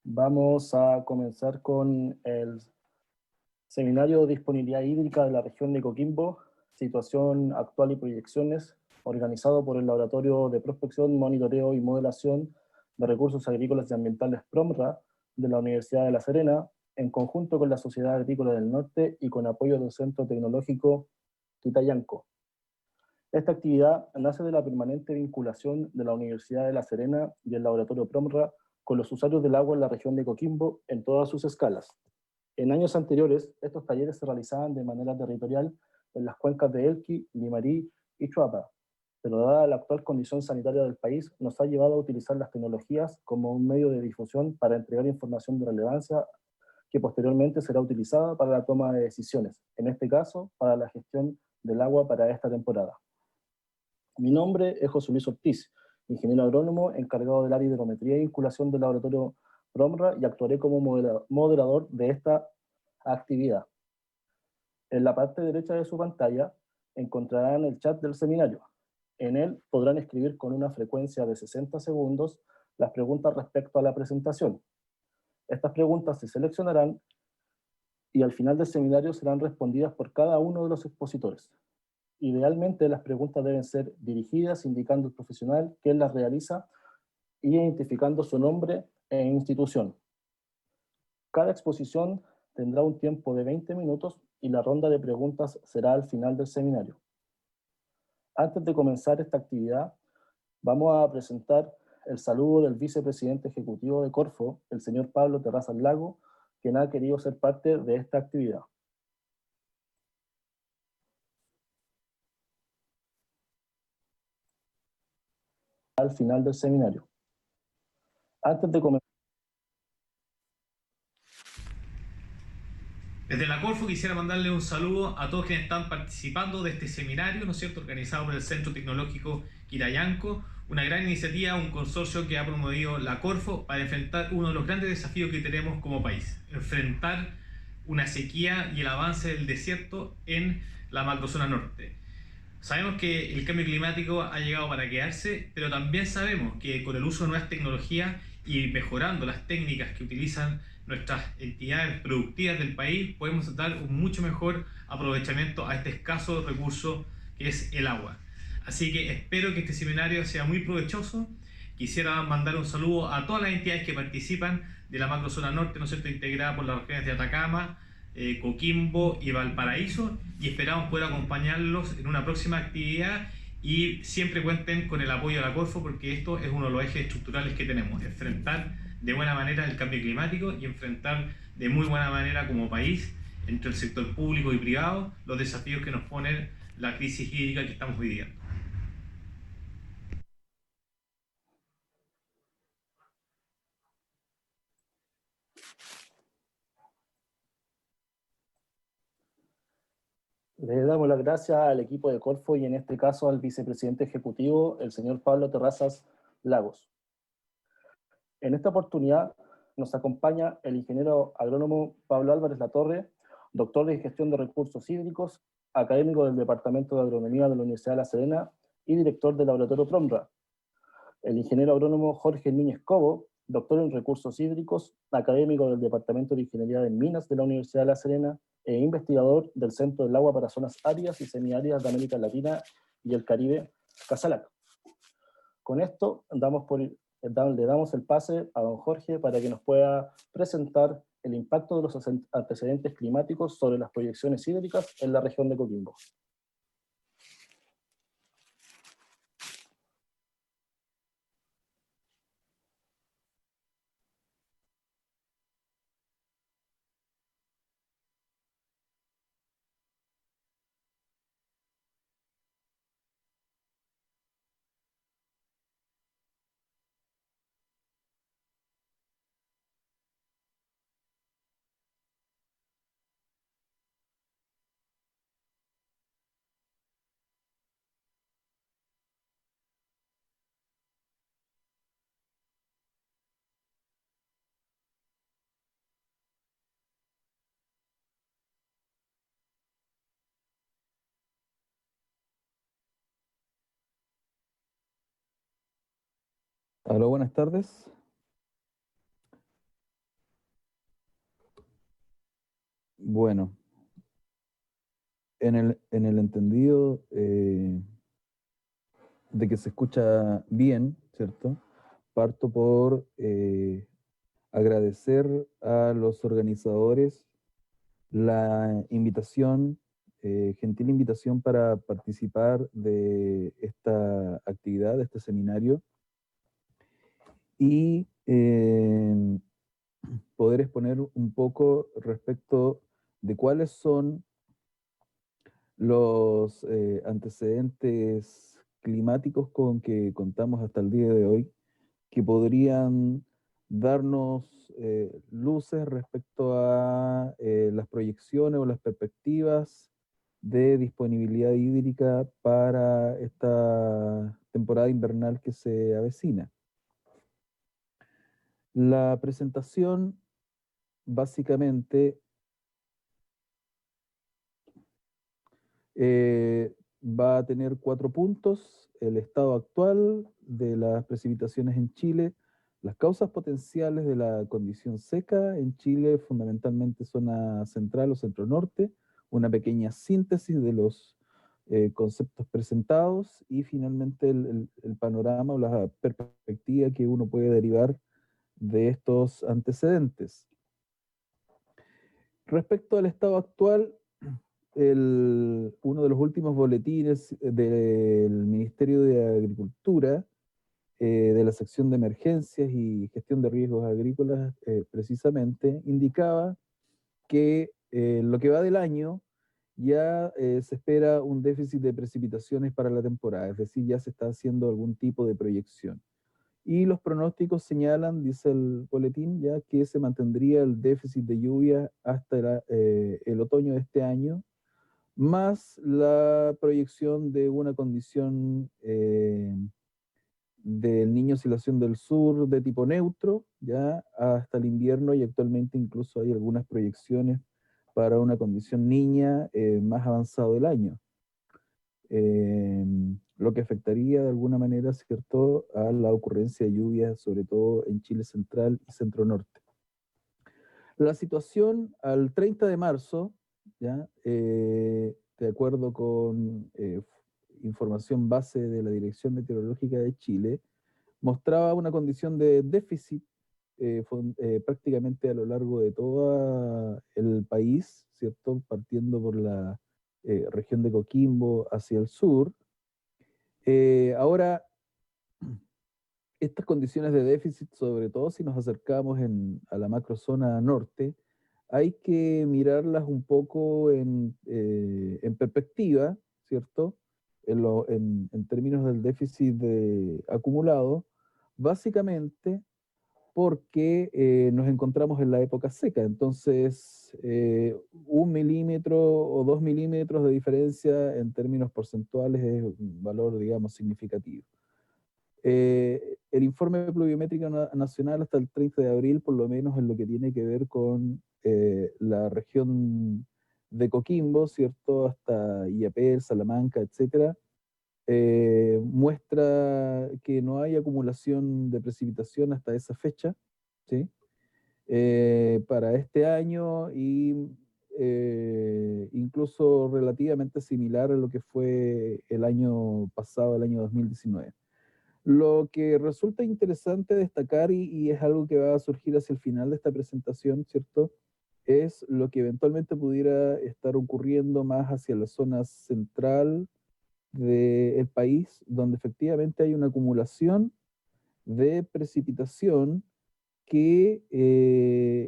Vamos a comenzar con el seminario de disponibilidad hídrica de la región de Coquimbo, situación actual y proyecciones, organizado por el Laboratorio de Prospección, Monitoreo y Modelación de Recursos Agrícolas y Ambientales PROMRA de la Universidad de La Serena, en conjunto con la Sociedad Agrícola del Norte y con apoyo del Centro Tecnológico Quitayanco. Esta actividad nace de la permanente vinculación de la Universidad de La Serena y el Laboratorio PROMRA con los usuarios del agua en la región de Coquimbo en todas sus escalas. En años anteriores, estos talleres se realizaban de manera territorial en las cuencas de Elqui, Limarí y Chuapa, pero dada la actual condición sanitaria del país, nos ha llevado a utilizar las tecnologías como un medio de difusión para entregar información de relevancia que posteriormente será utilizada para la toma de decisiones, en este caso, para la gestión del agua para esta temporada. Mi nombre es José Luis Ortiz, ingeniero agrónomo encargado del área de hidrometría e vinculación del laboratorio PROMRA y actuaré como moderador de esta actividad. En la parte derecha de su pantalla encontrarán el chat del seminario. En él podrán escribir con una frecuencia de 60 segundos las preguntas respecto a la presentación. Estas preguntas se seleccionarán y al final del seminario serán respondidas por cada uno de los expositores. Idealmente las preguntas deben ser dirigidas indicando el profesional que las realiza y identificando su nombre e institución. Cada exposición tendrá un tiempo de 20 minutos y la ronda de preguntas será al final del seminario. Antes de comenzar esta actividad, vamos a presentar el saludo del vicepresidente ejecutivo de Corfo, el señor Pablo Terrazas Lago, quien ha querido ser parte de esta actividad. Al final del seminario. Antes de comenzar. Desde la Corfo quisiera mandarle un saludo a todos quienes están participando de este seminario, ¿no es cierto?, organizado por el Centro Tecnológico Quitayanco, una gran iniciativa, un consorcio que ha promovido la Corfo para enfrentar uno de los grandes desafíos que tenemos como país, enfrentar una sequía y el avance del desierto en la macrozona norte. Sabemos que el cambio climático ha llegado para quedarse, pero también sabemos que con el uso de nuevas tecnologías y mejorando las técnicas que utilizan nuestras entidades productivas del país, podemos dar un mucho mejor aprovechamiento a este escaso recurso que es el agua. Así que espero que este seminario sea muy provechoso. Quisiera mandar un saludo a todas las entidades que participan de la macrozona norte, ¿no es cierto?, integrada por las regiones de Atacama, Coquimbo y Valparaíso, y esperamos poder acompañarlos en una próxima actividad y siempre cuenten con el apoyo de la Corfo, porque esto es uno de los ejes estructurales que tenemos: enfrentar de buena manera el cambio climático y enfrentar de muy buena manera como país, entre el sector público y privado, los desafíos que nos pone la crisis hídrica que estamos viviendo. Le damos las gracias al equipo de Corfo y en este caso al vicepresidente ejecutivo, el señor Pablo Terrazas Lagos. En esta oportunidad nos acompaña el ingeniero agrónomo Pablo Álvarez Latorre, doctor en gestión de recursos hídricos, académico del Departamento de Agronomía de la Universidad de La Serena y director del laboratorio PROMRA. El ingeniero agrónomo Jorge Núñez Cobo, doctor en recursos hídricos, académico del Departamento de Ingeniería de Minas de la Universidad de La Serena e investigador del Centro del Agua para Zonas Áridas y Semiáridas de América Latina y el Caribe, CASALAC. Con esto le damos el pase a don Jorge para que nos pueda presentar el impacto de los antecedentes climáticos sobre las proyecciones hídricas en la región de Coquimbo. Aló, buenas tardes. Bueno, en el entendido de que se escucha bien, ¿cierto? Parto por agradecer a los organizadores la invitación, gentil invitación para participar de esta actividad, de este seminario, y poder exponer un poco respecto de cuáles son los antecedentes climáticos con que contamos hasta el día de hoy, que podrían darnos luces respecto a las proyecciones o las perspectivas de disponibilidad hídrica para esta temporada invernal que se avecina. La presentación básicamente va a tener 4 puntos: el estado actual de las precipitaciones en Chile, las causas potenciales de la condición seca en Chile, fundamentalmente zona central o centro-norte, una pequeña síntesis de los conceptos presentados, y finalmente el panorama o la perspectiva que uno puede derivar de estos antecedentes. Respecto al estado actual, uno de los últimos boletines del Ministerio de Agricultura, de la sección de emergencias y gestión de riesgos agrícolas, precisamente, indicaba que lo que va del año ya se espera un déficit de precipitaciones para la temporada, es decir, ya se está haciendo algún tipo de proyección. Y los pronósticos señalan, dice el boletín, ya que se mantendría el déficit de lluvia hasta el otoño de este año, más la proyección de una condición del Niño Oscilación del Sur de tipo neutro, ya hasta el invierno, y actualmente incluso hay algunas proyecciones para una condición niña más avanzado del año. Lo que afectaría de alguna manera, ¿cierto?, a la ocurrencia de lluvias, sobre todo en Chile central y centro norte. La situación al 30 de marzo, ¿ya? De acuerdo con información base de la Dirección Meteorológica de Chile, mostraba una condición de déficit prácticamente a lo largo de todo el país, ¿cierto? Partiendo por la región de Coquimbo hacia el sur. Ahora, estas condiciones de déficit, sobre todo si nos acercamos a la macrozona norte, hay que mirarlas un poco en perspectiva, ¿cierto? En términos del déficit acumulado, básicamente porque nos encontramos en la época seca. Entonces, 1 milímetro o 2 milímetros de diferencia en términos porcentuales es un valor, digamos, significativo. El informe pluviométrico nacional hasta el 30 de abril, por lo menos en lo que tiene que ver con la región de Coquimbo, ¿cierto?, hasta Illapel, Salamanca, etcétera, muestra que no hay acumulación de precipitación hasta esa fecha, ¿sí? Para este año, y incluso relativamente similar a lo que fue el año pasado, el año 2019. Lo que resulta interesante destacar, y es algo que va a surgir hacia el final de esta presentación, ¿cierto?, es lo que eventualmente pudiera estar ocurriendo más hacia la zona central del país, donde efectivamente hay una acumulación de precipitación que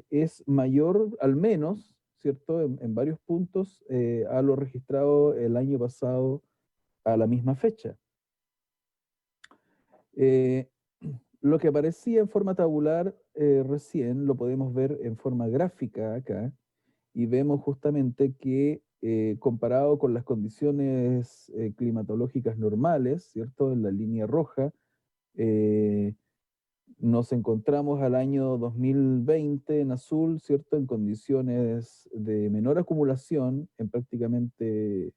es mayor, al menos, ¿cierto?, en varios puntos, a lo registrado el año pasado a la misma fecha. Lo que aparecía en forma tabular recién lo podemos ver en forma gráfica acá, y vemos justamente que comparado con las condiciones climatológicas normales, ¿cierto?, en la línea roja, nos encontramos al año 2020 en azul, ¿cierto?, en condiciones de menor acumulación en prácticamente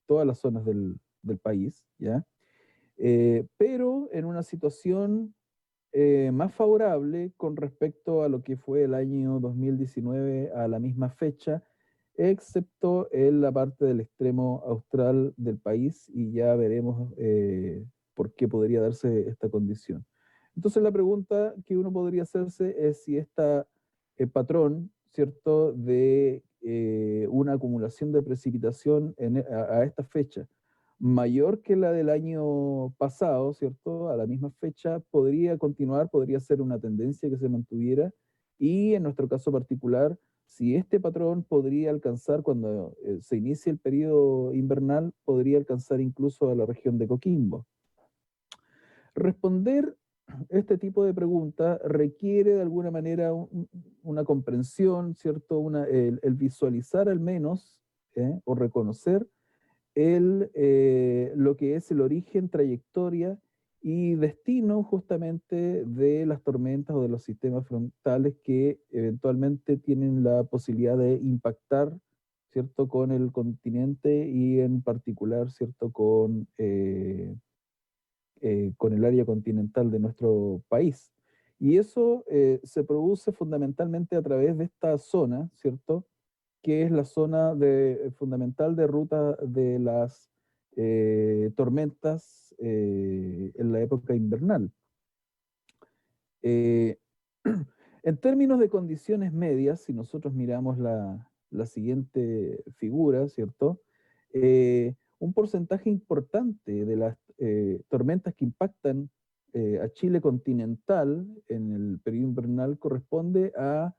todas las zonas del país, ¿ya? Pero en una situación más favorable con respecto a lo que fue el año 2019 a la misma fecha, excepto en la parte del extremo austral del país, y ya veremos por qué podría darse esta condición. Entonces la pregunta que uno podría hacerse es si este patrón, ¿cierto?, de una acumulación de precipitación a esta fecha, mayor que la del año pasado, ¿cierto?, a la misma fecha, podría continuar, podría ser una tendencia que se mantuviera, y en nuestro caso particular, si este patrón podría alcanzar, cuando se inicie el periodo invernal, podría alcanzar incluso a la región de Coquimbo. Responder este tipo de pregunta requiere de alguna manera una comprensión, ¿cierto? El visualizar al menos, o reconocer lo que es el origen, trayectoria y destino justamente de las tormentas o de los sistemas frontales que eventualmente tienen la posibilidad de impactar, ¿cierto?, con el continente, y en particular, ¿cierto?, con el área continental de nuestro país. Y eso se produce fundamentalmente a través de esta zona, ¿cierto?, que es la zona fundamental de ruta de las tormentas en la época invernal. Eh, en términos de condiciones medias, si nosotros miramos la siguiente figura, ¿cierto? Un porcentaje importante de las tormentas que impactan a Chile continental en el periodo invernal corresponde a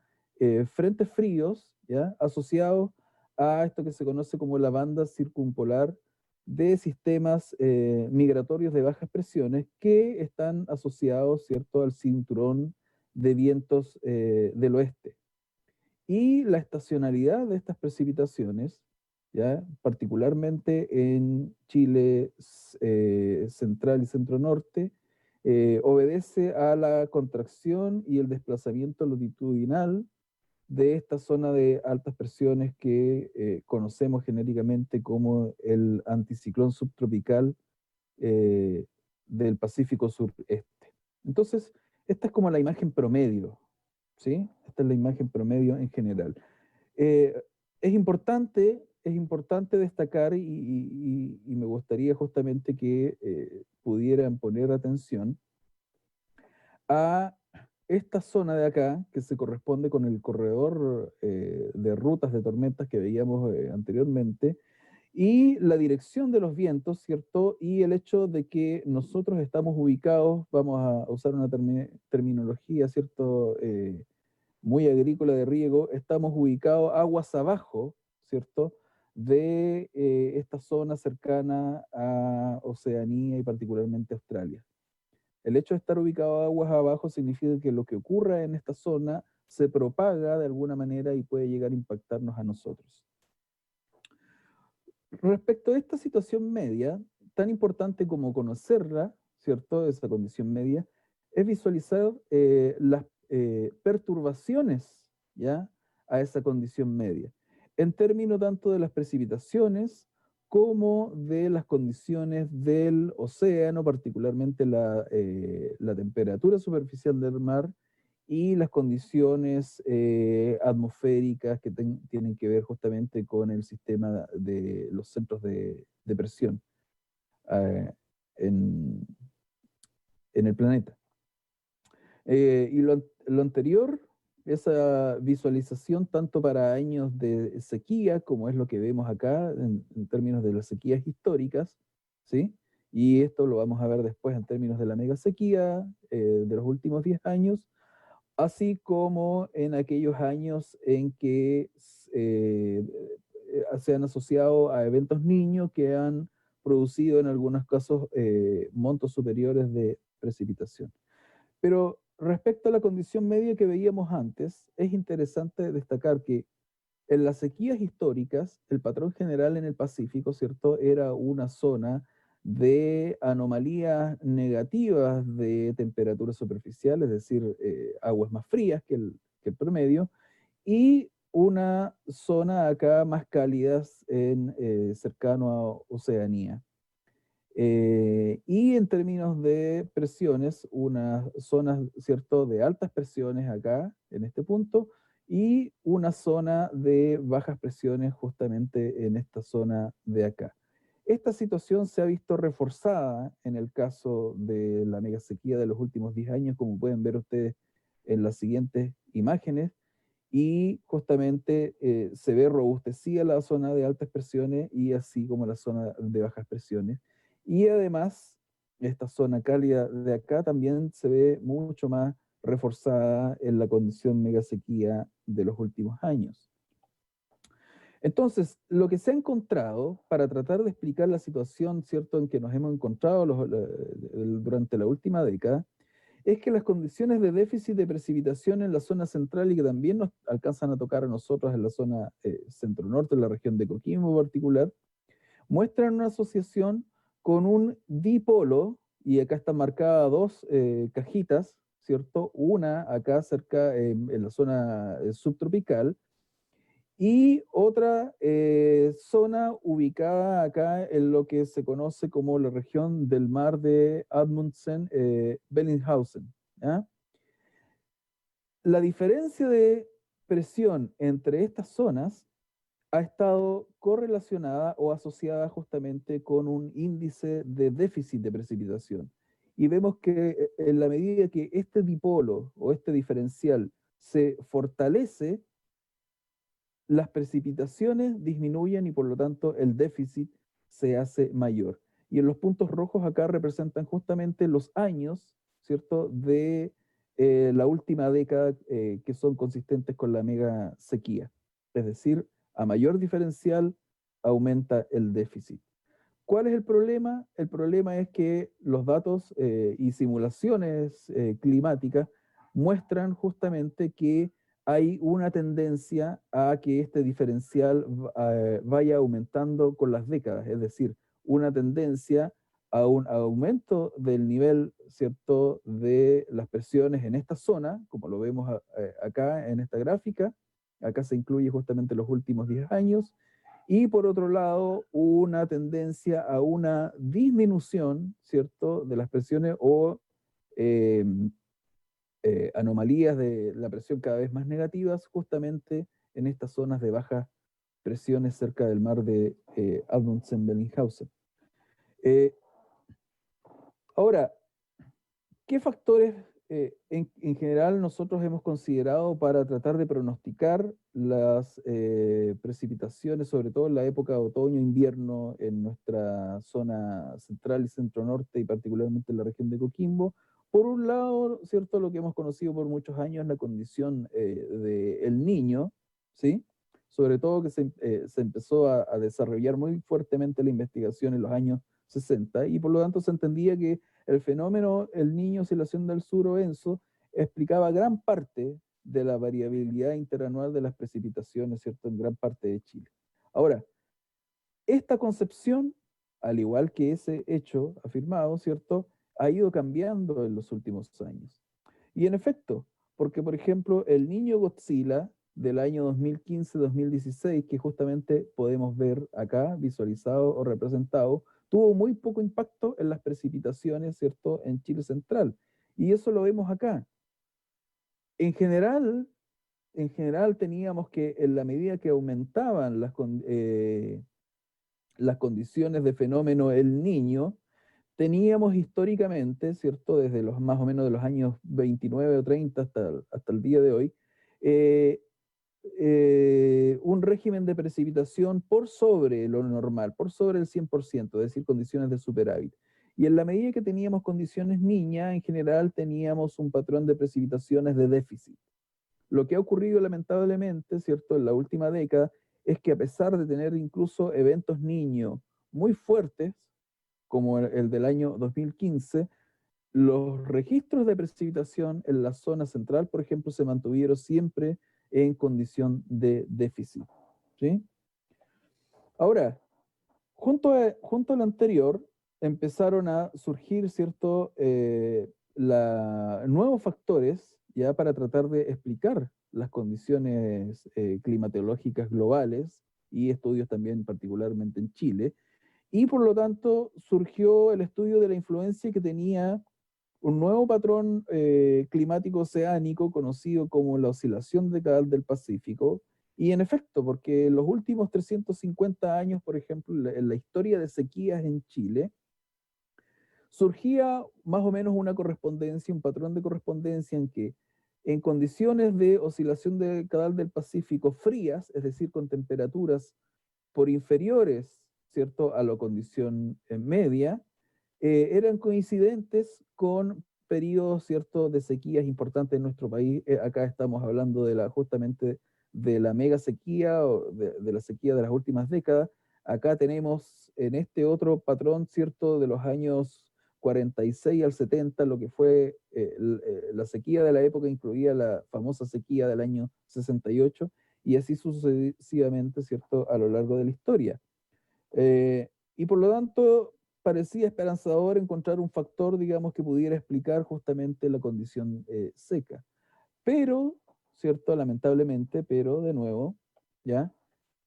frentes fríos, ¿ya?, asociados a esto que se conoce como la banda circumpolar de sistemas migratorios de bajas presiones que están asociados, ¿cierto?, al cinturón de vientos del oeste. Y la estacionalidad de estas precipitaciones, ¿ya?, particularmente en Chile central y centro-norte, obedece a la contracción y el desplazamiento longitudinal de esta zona de altas presiones que conocemos genéricamente como el anticiclón subtropical del Pacífico sureste. Entonces, esta es como la imagen promedio, ¿sí? Esta es la imagen promedio en general. Es importante destacar, y me gustaría justamente que pudieran poner atención a esta zona de acá, que se corresponde con el corredor de rutas de tormentas que veíamos anteriormente, y la dirección de los vientos, ¿cierto? Y el hecho de que nosotros estamos ubicados, vamos a usar una terminología, ¿cierto?, muy agrícola de riego, estamos ubicados aguas abajo, ¿cierto?, de esta zona cercana a Oceanía y particularmente Australia. El hecho de estar ubicado aguas abajo significa que lo que ocurra en esta zona se propaga de alguna manera y puede llegar a impactarnos a nosotros. Respecto a esta situación media, tan importante como conocerla, ¿cierto?, esa condición media, es visualizar las perturbaciones, ¿ya?, a esa condición media, en términos tanto de las precipitaciones como de las condiciones del océano, particularmente la temperatura superficial del mar y las condiciones atmosféricas que tienen que ver justamente con el sistema de los centros de presión eh, en, en el planeta. Y lo anterior, esa visualización tanto para años de sequía, como es lo que vemos acá en términos de las sequías históricas, ¿sí? Y esto lo vamos a ver después en términos de la mega sequía de los últimos 10 años, así como en aquellos años en que se han asociado a eventos niños que han producido en algunos casos montos superiores de precipitación. Pero respecto a la condición media que veíamos antes, es interesante destacar que en las sequías históricas, el patrón general en el Pacífico, ¿cierto?, era una zona de anomalías negativas de temperatura superficial, es decir, aguas más frías que el promedio, y una zona acá más cálidas cercano a Oceanía. Y en términos de presiones, unas zonas, ¿cierto?, de altas presiones acá, en este punto, y una zona de bajas presiones justamente en esta zona de acá. Esta situación se ha visto reforzada en el caso de la mega sequía de los últimos 10 años, como pueden ver ustedes en las siguientes imágenes, y justamente se ve robustecida la zona de altas presiones y así como la zona de bajas presiones. Y además, esta zona cálida de acá también se ve mucho más reforzada en la condición mega sequía de los últimos años. Entonces, lo que se ha encontrado para tratar de explicar la situación, ¿cierto?, en que nos hemos encontrado durante la última década, es que las condiciones de déficit de precipitación en la zona central y que también nos alcanzan a tocar a nosotros en la zona centro-norte, en la región de Coquimbo en particular, muestran una asociación con un dipolo, y acá están marcadas dos cajitas, ¿cierto? Una acá cerca en la zona subtropical, y otra zona ubicada acá en lo que se conoce como la región del mar de Amundsen-Bellinghausen. ¿Ya? La diferencia de presión entre estas zonas ha estado correlacionada o asociada justamente con un índice de déficit de precipitación. Y vemos que en la medida que este dipolo o este diferencial se fortalece, las precipitaciones disminuyen y por lo tanto el déficit se hace mayor. Y en los puntos rojos acá representan justamente los años, ¿cierto?, de la última década que son consistentes con la mega sequía. Es decir, a mayor diferencial aumenta el déficit. ¿Cuál es el problema? El problema es que los datos y simulaciones climáticas muestran justamente que hay una tendencia a que este diferencial vaya aumentando con las décadas, es decir, una tendencia a un aumento del nivel, ¿cierto?, de las presiones en esta zona, como lo vemos acá en esta gráfica. Acá se incluye justamente los últimos 10 años, y por otro lado, una tendencia a una disminución, ¿cierto?, de las presiones o anomalías de la presión cada vez más negativas, justamente en estas zonas de bajas presiones cerca del mar de Amundsen-Bellinghausen. Ahora, ¿qué factores en general nosotros hemos considerado para tratar de pronosticar las precipitaciones, sobre todo en la época de otoño-invierno en nuestra zona central y centro-norte y particularmente en la región de Coquimbo? Por un lado, ¿cierto?, lo que hemos conocido por muchos años es la condición del Niño, ¿sí? Sobre todo que se empezó a desarrollar muy fuertemente la investigación en los años 60 y por lo tanto se entendía que el fenómeno El Niño, Oscilación del Sur o ENSO, explicaba gran parte de la variabilidad interanual de las precipitaciones, ¿cierto?, en gran parte de Chile. Ahora, esta concepción, al igual que ese hecho afirmado, ¿cierto?, ha ido cambiando en los últimos años. Y en efecto, porque por ejemplo, el Niño Godzilla del año 2015-2016, que justamente podemos ver acá visualizado o representado, tuvo muy poco impacto en las precipitaciones, ¿cierto?, en Chile central. Y eso lo vemos acá. En general teníamos que en la medida que aumentaban las condiciones de fenómeno El Niño, teníamos históricamente, ¿cierto?, desde los más o menos de los años 29 o 30 hasta el día de hoy, un régimen de precipitación por sobre lo normal, por sobre el 100%, es decir, condiciones de superávit. Y en la medida que teníamos condiciones niña, en general teníamos un patrón de precipitaciones de déficit. Lo que ha ocurrido lamentablemente, ¿cierto?, en la última década, es que a pesar de tener incluso eventos niños muy fuertes, como el del año 2015, los registros de precipitación en la zona central, por ejemplo, se mantuvieron siempre en condición de déficit, ¿sí? Ahora, junto a lo anterior, empezaron a surgir, ¿cierto?, nuevos factores ya para tratar de explicar las condiciones climatológicas globales y estudios también particularmente en Chile, y por lo tanto surgió el estudio de la influencia que tenía un nuevo patrón climático oceánico conocido como la oscilación decadal del Pacífico. Y en efecto, porque en los últimos 350 años, por ejemplo, en la historia de sequías en Chile, surgía más o menos una correspondencia, un patrón de correspondencia en que en condiciones de oscilación decadal del Pacífico frías, es decir, con temperaturas por inferiores, ¿cierto?, a la condición media, eran coincidentes con periodos, ¿cierto?, de sequías importantes en nuestro país. Acá estamos hablando de justamente de la mega sequía o de la sequía de las últimas décadas. Acá tenemos en este otro patrón, ¿cierto?, de los años 46 al 70, lo que fue la sequía de la época incluía la famosa sequía del año 68, y así sucesivamente, ¿cierto?, a lo largo de la historia. Y por lo tanto, parecía esperanzador encontrar un factor, digamos, que pudiera explicar justamente la condición seca. Pero, ¿cierto?, lamentablemente, pero de nuevo, ¿ya?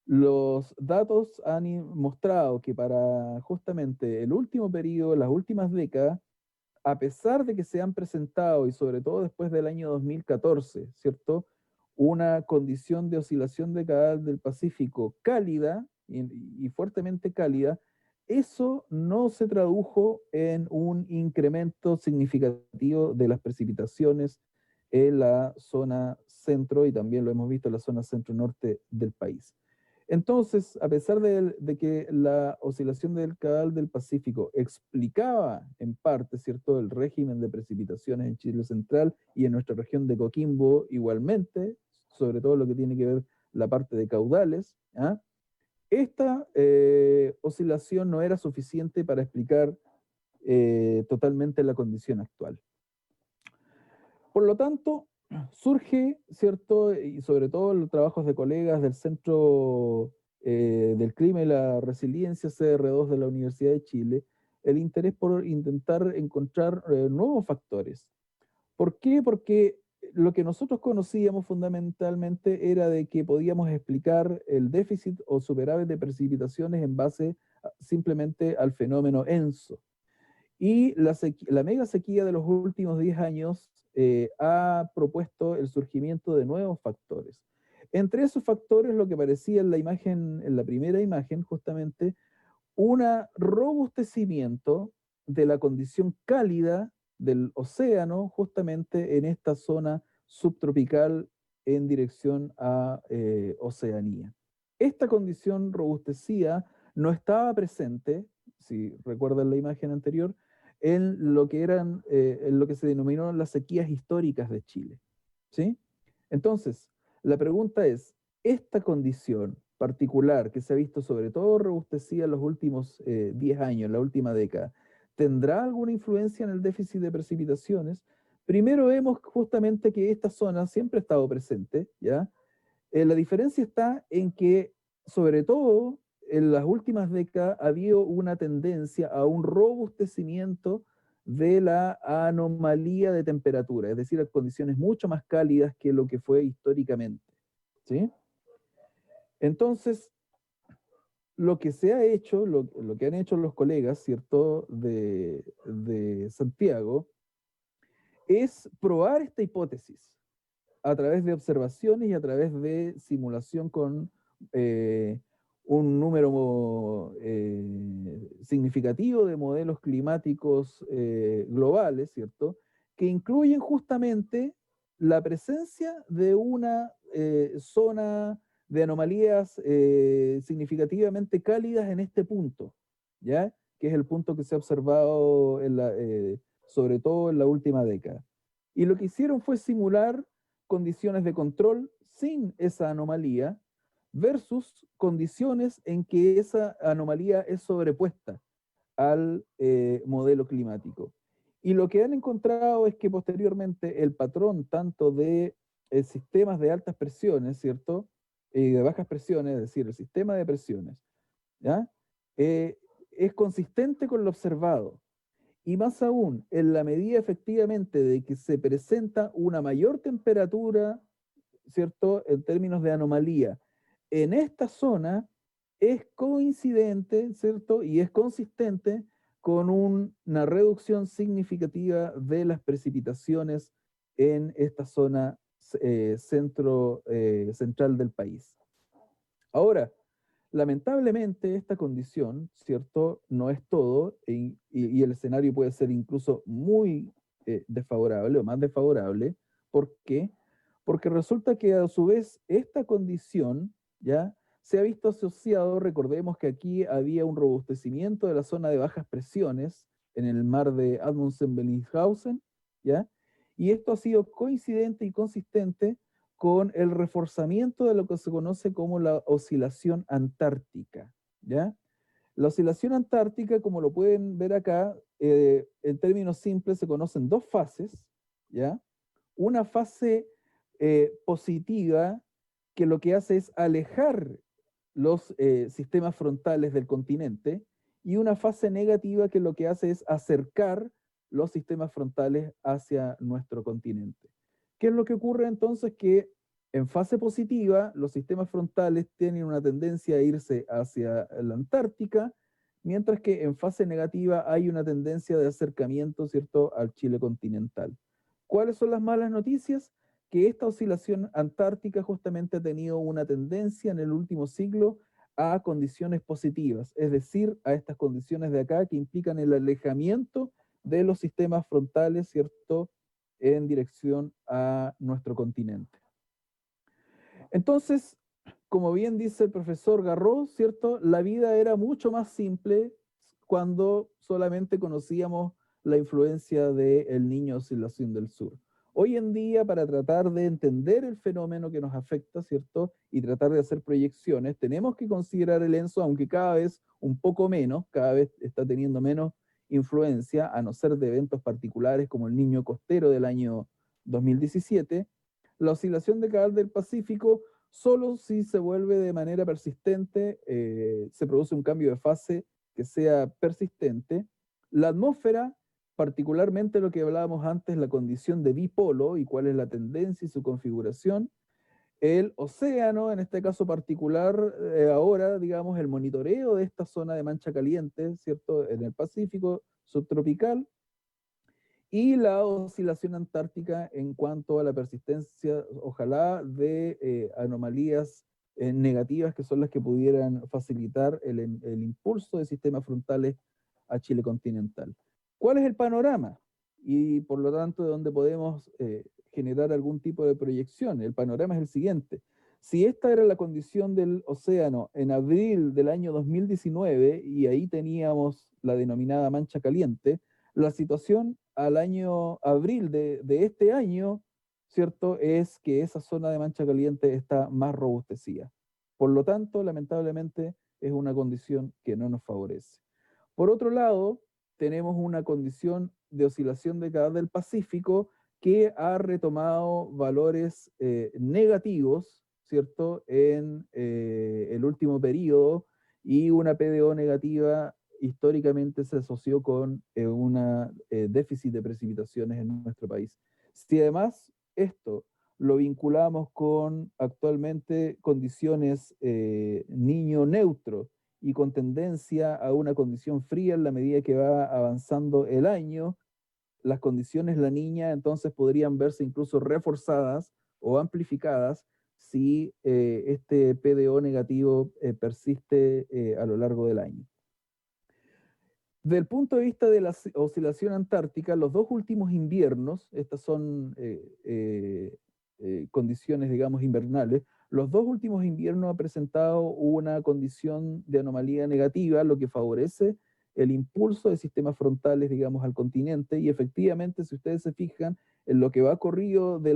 Los datos han mostrado que para justamente el último periodo, las últimas décadas, a pesar de que se han presentado, y sobre todo después del año 2014, ¿cierto?, una condición de oscilación decadal del Pacífico cálida y fuertemente cálida, eso no se tradujo en un incremento significativo de las precipitaciones en la zona centro, y también lo hemos visto en la zona centro-norte del país. Entonces, a pesar de que la oscilación decadal del Pacífico explicaba en parte, ¿cierto?, el régimen de precipitaciones en Chile central y en nuestra región de Coquimbo igualmente, sobre todo lo que tiene que ver la parte de caudales, ¿ah? Esta oscilación no era suficiente para explicar totalmente la condición actual. Por lo tanto, surge, ¿cierto?, y sobre todo en los trabajos de colegas del Centro del Clima y la Resiliencia, CR2 de la Universidad de Chile, el interés por intentar encontrar nuevos factores. ¿Por qué? Porque lo que nosotros conocíamos fundamentalmente era de que podíamos explicar el déficit o superávit de precipitaciones en base simplemente al fenómeno ENSO. Y la mega sequía de los últimos 10 años ha propuesto el surgimiento de nuevos factores. Entre esos factores, lo que parecía en la imagen, en la primera imagen, justamente, un robustecimiento de la condición cálida del océano, justamente en esta zona subtropical en dirección a Oceanía. Esta condición robustecida no estaba presente, si recuerdan la imagen anterior, en lo que se denominó las sequías históricas de Chile, ¿sí? Entonces, la pregunta es, esta condición particular que se ha visto sobre todo robustecida en los últimos 10 años, en la última década, ¿tendrá alguna influencia en el déficit de precipitaciones? Primero vemos justamente que esta zona siempre ha estado presente, ¿ya? La diferencia está en que, sobre todo, en las últimas décadas ha habido una tendencia a un robustecimiento de la anomalía de temperatura, es decir, a condiciones mucho más cálidas que lo que fue históricamente, ¿sí? Entonces, lo que se ha hecho, lo que han hecho los colegas, ¿cierto?, de Santiago, es probar esta hipótesis a través de observaciones y a través de simulación con un número significativo de modelos climáticos globales, ¿cierto?, que incluyen justamente la presencia de una zona de anomalías significativamente cálidas en este punto, ¿ya? Que es el punto que se ha observado sobre todo en la última década. Y lo que hicieron fue simular condiciones de control sin esa anomalía versus condiciones en que esa anomalía es sobrepuesta al modelo climático. Y lo que han encontrado es que posteriormente el patrón tanto de sistemas de altas presiones, ¿cierto?, y de bajas presiones, es decir, el sistema de presiones, ¿ya?, es consistente con lo observado. Y más aún, en la medida efectivamente de que se presenta una mayor temperatura, ¿cierto?, en términos de anomalía, en esta zona es coincidente, ¿cierto?, y es consistente con una reducción significativa de las precipitaciones en esta zona central del país. Ahora, lamentablemente esta condición, ¿cierto?, no es todo, y el escenario puede ser incluso muy desfavorable o más desfavorable. ¿Por qué? Porque resulta que a su vez esta condición ya se ha visto asociado, recordemos que aquí había un robustecimiento de la zona de bajas presiones en el mar de Amundsen-Bellinghausen, ¿ya? Y esto ha sido coincidente y consistente con el reforzamiento de lo que se conoce como la oscilación antártica, ¿ya? La oscilación antártica, como lo pueden ver acá, en términos simples se conocen dos fases, ¿ya? Una fase positiva que lo que hace es alejar los sistemas frontales del continente, y una fase negativa que lo que hace es acercar los sistemas frontales hacia nuestro continente. ¿Qué es lo que ocurre entonces? Que en fase positiva los sistemas frontales tienen una tendencia a irse hacia la Antártica, mientras que en fase negativa hay una tendencia de acercamiento, ¿cierto?, al Chile continental. ¿Cuáles son las malas noticias? Que esta oscilación antártica justamente ha tenido una tendencia en el último siglo a condiciones positivas, es decir, a estas condiciones de acá que implican el alejamiento de los sistemas frontales, ¿cierto?, en dirección a nuestro continente. Entonces, como bien dice el profesor Garreau, ¿cierto?, la vida era mucho más simple cuando solamente conocíamos la influencia del Niño Oscilación del Sur. Hoy en día, para tratar de entender el fenómeno que nos afecta, ¿cierto?, y tratar de hacer proyecciones, tenemos que considerar el ENSO, aunque cada vez un poco menos, cada vez está teniendo menos influencia, a no ser de eventos particulares como el Niño Costero del año 2017, la oscilación de Cabal del Pacífico solo si se vuelve de manera persistente, se produce un cambio de fase que sea persistente. La atmósfera, particularmente lo que hablábamos antes, la condición de dipolo y cuál es la tendencia y su configuración. El océano, en este caso particular, ahora, digamos, el monitoreo de esta zona de mancha caliente, ¿cierto?, en el Pacífico subtropical, y la oscilación antártica en cuanto a la persistencia, ojalá, de anomalías negativas que son las que pudieran facilitar el impulso de sistemas frontales a Chile continental. ¿Cuál es el panorama? Y por lo tanto, de dónde podemos generar algún tipo de proyección. El panorama es el siguiente. Si esta era la condición del océano en abril del año 2019, y ahí teníamos la denominada mancha caliente, la situación al año abril de este año, ¿cierto?, es que esa zona de mancha caliente está más robustecida. Por lo tanto, lamentablemente, es una condición que no nos favorece. Por otro lado, tenemos una condición de oscilación de Cabal del Pacífico que ha retomado valores negativos, ¿cierto?, en el último periodo, y una PDO negativa históricamente se asoció con un déficit de precipitaciones en nuestro país. Si además esto lo vinculamos con actualmente condiciones niño neutro y con tendencia a una condición fría en la medida que va avanzando el año, las condiciones La Niña entonces podrían verse incluso reforzadas o amplificadas si este PDO negativo persiste a lo largo del año. Desde el punto de vista de la oscilación antártica, los dos últimos inviernos, estas son condiciones, digamos, invernales, los dos últimos inviernos ha presentado una condición de anomalía negativa, lo que favorece el impulso de sistemas frontales, digamos, al continente, y efectivamente, si ustedes se fijan, en lo que va corrido de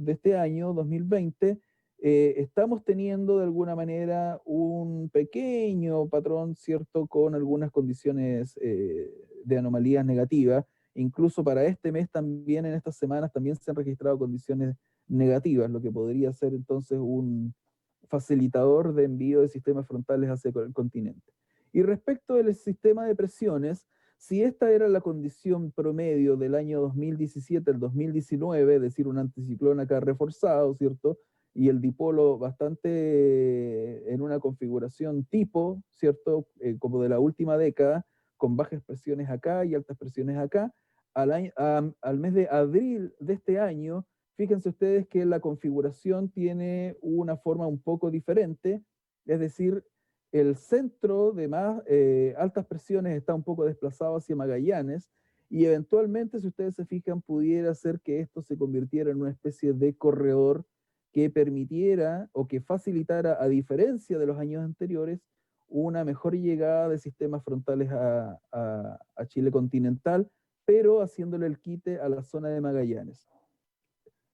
este año, 2020, estamos teniendo de alguna manera un pequeño patrón, ¿cierto?, con algunas condiciones de anomalías negativas. Incluso para este mes también, en estas semanas, también se han registrado condiciones negativas, lo que podría ser entonces un facilitador de envío de sistemas frontales hacia el continente. Y respecto del sistema de presiones, si esta era la condición promedio del año 2017 al 2019, es decir, un anticiclón acá reforzado, ¿cierto?, y el dipolo bastante en una configuración tipo, ¿cierto?, como de la última década, con bajas presiones acá y altas presiones acá. Al mes de abril de este año, fíjense ustedes que la configuración tiene una forma un poco diferente, es decir, el centro de más altas presiones está un poco desplazado hacia Magallanes, y eventualmente, si ustedes se fijan, pudiera ser que esto se convirtiera en una especie de corredor que permitiera o que facilitara, a diferencia de los años anteriores, una mejor llegada de sistemas frontales a Chile continental, pero haciéndole el quite a la zona de Magallanes.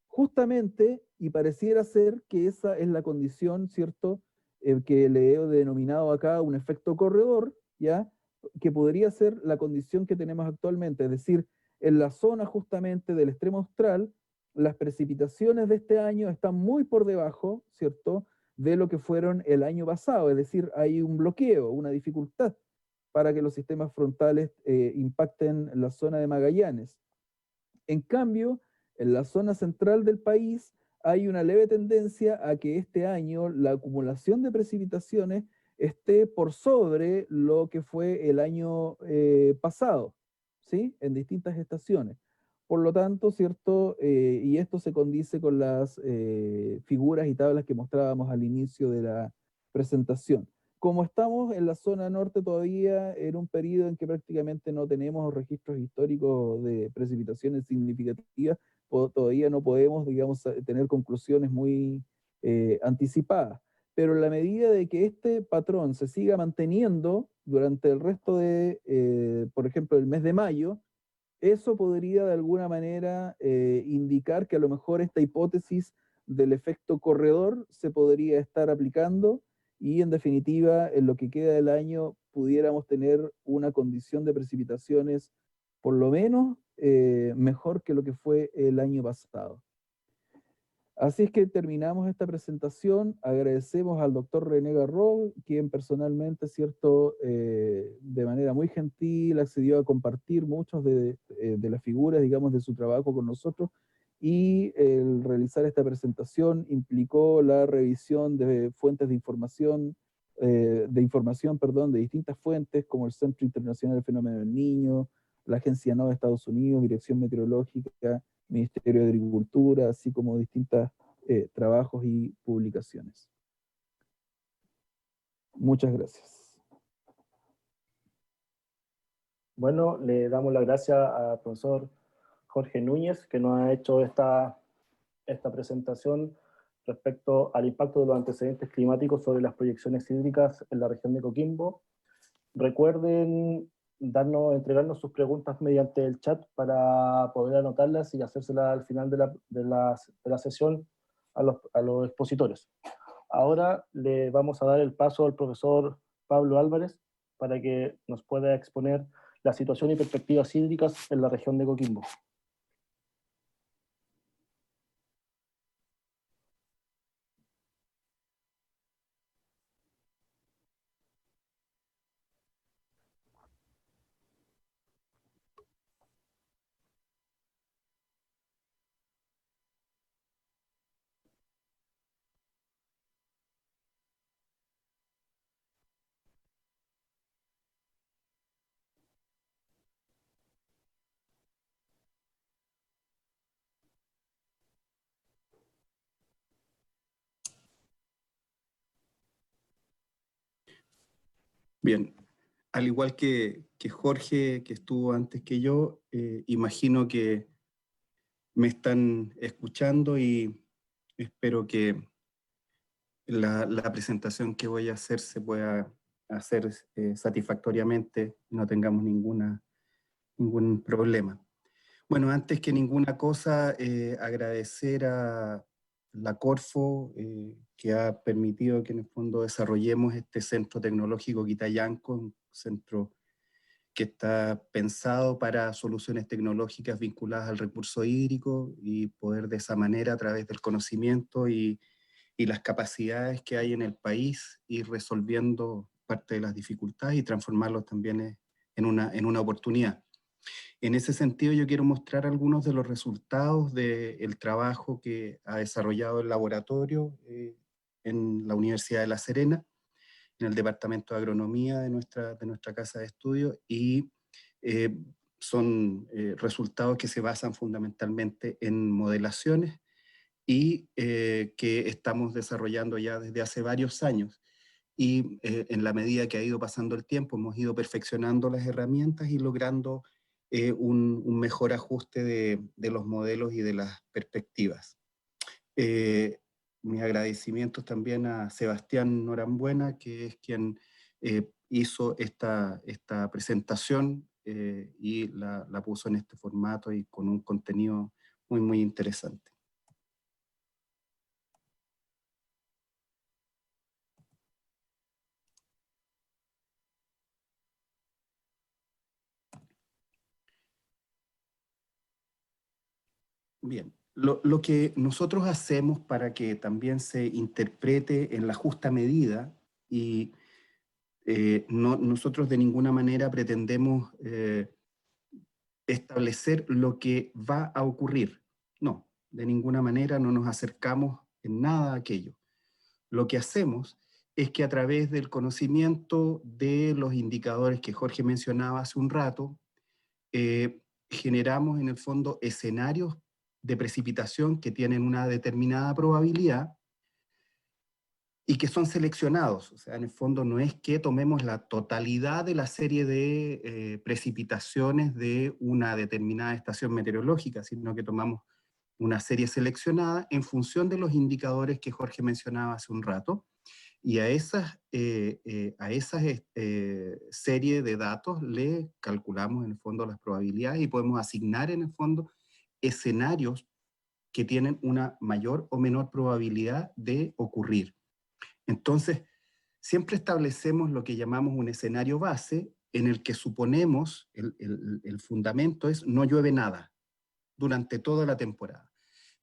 Justamente, y pareciera ser que esa es la condición, ¿cierto?, que le he denominado acá un efecto corredor, ¿ya?, que podría ser la condición que tenemos actualmente, es decir, en la zona justamente del extremo austral, las precipitaciones de este año están muy por debajo, ¿cierto?, de lo que fueron el año pasado, es decir, hay un bloqueo, una dificultad para que los sistemas frontales impacten la zona de Magallanes. En cambio, en la zona central del país hay una leve tendencia a que este año la acumulación de precipitaciones esté por sobre lo que fue el año pasado, ¿sí?, en distintas estaciones. Por lo tanto, ¿cierto? Y esto se condice con las figuras y tablas que mostrábamos al inicio de la presentación. Como estamos en la zona norte todavía, en un periodo en que prácticamente no tenemos registros históricos de precipitaciones significativas, todavía no podemos, digamos, tener conclusiones muy anticipadas. Pero en la medida de que este patrón se siga manteniendo durante el resto de, por ejemplo, el mes de mayo, eso podría de alguna manera indicar que a lo mejor esta hipótesis del efecto corredor se podría estar aplicando, y en definitiva, en lo que queda del año, pudiéramos tener una condición de precipitaciones por lo menos mejor que lo que fue el año pasado. Así es que terminamos esta presentación. Agradecemos al doctor René Garró, quien personalmente, ¿cierto?, de manera muy gentil accedió a compartir muchos de las figuras, digamos, de su trabajo con nosotros, y el realizar esta presentación implicó la revisión de fuentes de información, de distintas fuentes, como el Centro Internacional del Fenómeno del Niño, la Agencia NOAA de Estados Unidos, Dirección Meteorológica, Ministerio de Agricultura, así como distintos trabajos y publicaciones. Muchas gracias. Bueno, le damos las gracias al profesor Jorge Núñez, que nos ha hecho esta presentación respecto al impacto de los antecedentes climáticos sobre las proyecciones hídricas en la región de Coquimbo. Recuerden entregarnos sus preguntas mediante el chat para poder anotarlas y hacérselas al final de la sesión a los expositores. Ahora le vamos a dar el paso al profesor Pablo Álvarez para que nos pueda exponer la situación y perspectivas hídricas en la región de Coquimbo. Bien, al igual que Jorge, que estuvo antes que yo, imagino que me están escuchando y espero que la presentación que voy a hacer se pueda hacer satisfactoriamente y no tengamos ningún problema. Bueno, antes que ninguna cosa, agradecer a la Corfo, que ha permitido que en el fondo desarrollemos este Centro Tecnológico Quitayanco, un centro que está pensado para soluciones tecnológicas vinculadas al recurso hídrico, y poder de esa manera, a través del conocimiento y las capacidades que hay en el país, ir resolviendo parte de las dificultades y transformarlos también en una oportunidad. En ese sentido, yo quiero mostrar algunos de los resultados del trabajo que ha desarrollado el laboratorio en la Universidad de La Serena, en el Departamento de Agronomía de nuestra casa de estudio, y son resultados que se basan fundamentalmente en modelaciones y que estamos desarrollando ya desde hace varios años. Y en la medida que ha ido pasando el tiempo, hemos ido perfeccionando las herramientas y logrando un mejor ajuste de los modelos y de las perspectivas. Mis agradecimientos también a Sebastián Norambuena, que es quien hizo esta presentación y la puso en este formato y con un contenido muy, muy interesante. Bien, lo que nosotros hacemos para que también se interprete en la justa medida, y nosotros de ninguna manera pretendemos establecer lo que va a ocurrir. No, de ninguna manera no nos acercamos en nada a aquello. Lo que hacemos es que a través del conocimiento de los indicadores que Jorge mencionaba hace un rato, generamos en el fondo escenarios de precipitación que tienen una determinada probabilidad y que son seleccionados. O sea, en el fondo no es que tomemos la totalidad de la serie de precipitaciones de una determinada estación meteorológica, sino que tomamos una serie seleccionada en función de los indicadores que Jorge mencionaba hace un rato, y a esas serie de datos le calculamos en el fondo las probabilidades y podemos asignar en el fondo escenarios que tienen una mayor o menor probabilidad de ocurrir. Entonces, siempre establecemos lo que llamamos un escenario base, en el que suponemos, el fundamento es no llueve nada durante toda la temporada.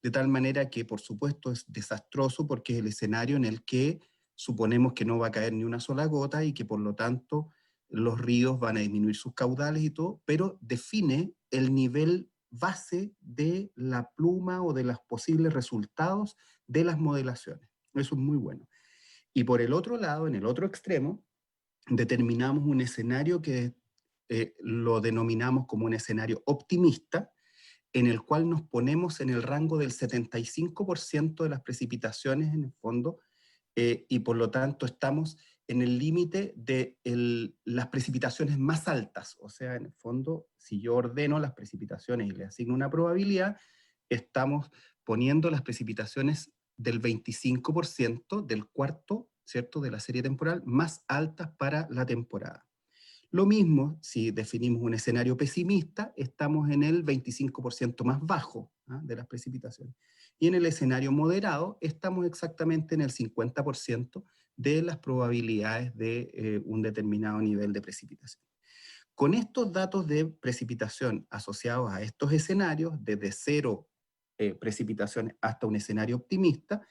De tal manera que, por supuesto, es desastroso porque es el escenario en el que suponemos que no va a caer ni una sola gota y que, por lo tanto, los ríos van a disminuir sus caudales y todo, pero define el nivel base de la pluma o de los posibles resultados de las modelaciones. Eso es muy bueno. Y por el otro lado, en el otro extremo, determinamos un escenario que lo denominamos como un escenario optimista, en el cual nos ponemos en el rango del 75% de las precipitaciones en el fondo, y por lo tanto estamos en el límite de las precipitaciones más altas. O sea, en el fondo, si yo ordeno las precipitaciones y le asigno una probabilidad, estamos poniendo las precipitaciones del 25% del cuarto, ¿cierto?, de la serie temporal más altas para la temporada. Lo mismo, si definimos un escenario pesimista, estamos en el 25% más bajo de las precipitaciones. Y en el escenario moderado, estamos exactamente en el 50% de las probabilidades de un determinado nivel de precipitación. Con estos datos de precipitación asociados a estos escenarios, desde cero precipitaciones hasta un escenario optimista,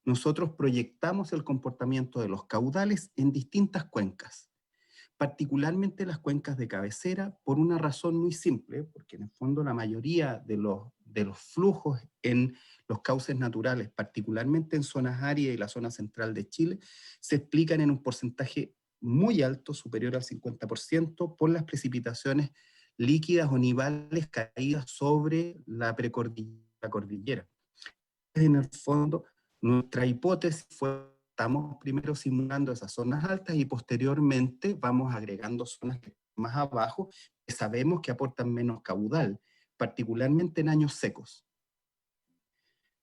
nosotros proyectamos el comportamiento de los caudales en distintas cuencas, particularmente las cuencas de cabecera, por una razón muy simple, porque en el fondo la mayoría de los flujos en los cauces naturales, particularmente en zonas áridas y la zona central de Chile, se explican en un porcentaje muy alto, superior al 50%, por las precipitaciones líquidas o nivales caídas sobre la cordillera. En el fondo, nuestra hipótesis fue: estamos primero simulando esas zonas altas y posteriormente vamos agregando zonas más abajo que sabemos que aportan menos caudal, particularmente en años secos.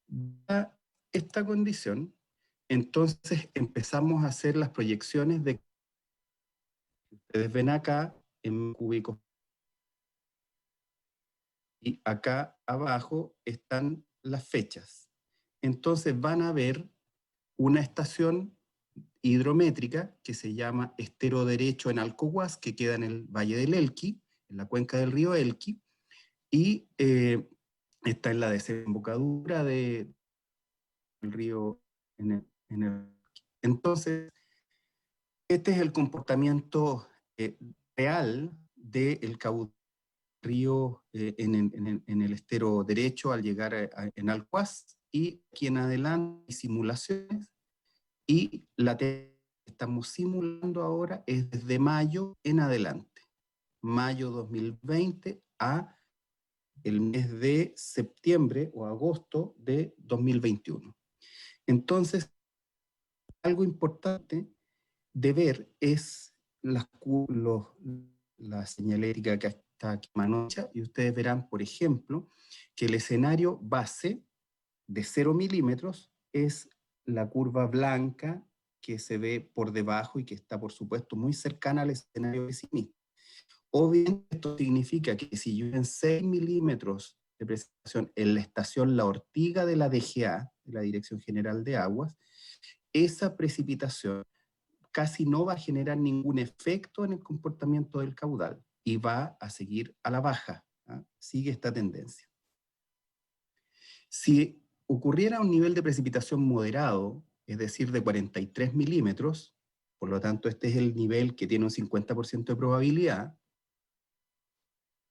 Dada esta condición, entonces empezamos a hacer las proyecciones de que ustedes ven acá en cúbicos, y acá abajo están las fechas. Entonces van a ver una estación hidrométrica que se llama Estero Derecho en Alcohuas, que queda en el Valle del Elqui, en la cuenca del río Elqui, y está en la desembocadura del río en el. Entonces, este es el comportamiento real del caudal del río en el Estero Derecho al llegar en Alcohuas, y aquí en adelante hay simulaciones y la estamos simulando ahora es desde mayo en adelante. Mayo 2020 a el mes de septiembre o agosto de 2021. Entonces, algo importante de ver es la señalética que está aquí a mano derecha, y ustedes verán, por ejemplo, que el escenario base de 0 milímetros es la curva blanca que se ve por debajo y que está, por supuesto, muy cercana al escenario pesimista. Obviamente, esto significa que si llueven 6 milímetros de precipitación en la estación La Ortiga de la DGA, de la Dirección General de Aguas, esa precipitación casi no va a generar ningún efecto en el comportamiento del caudal y va a seguir a la baja, ¿ah? Sigue esta tendencia. Si ocurriera un nivel de precipitación moderado, es decir, de 43 milímetros, por lo tanto este es el nivel que tiene un 50% de probabilidad,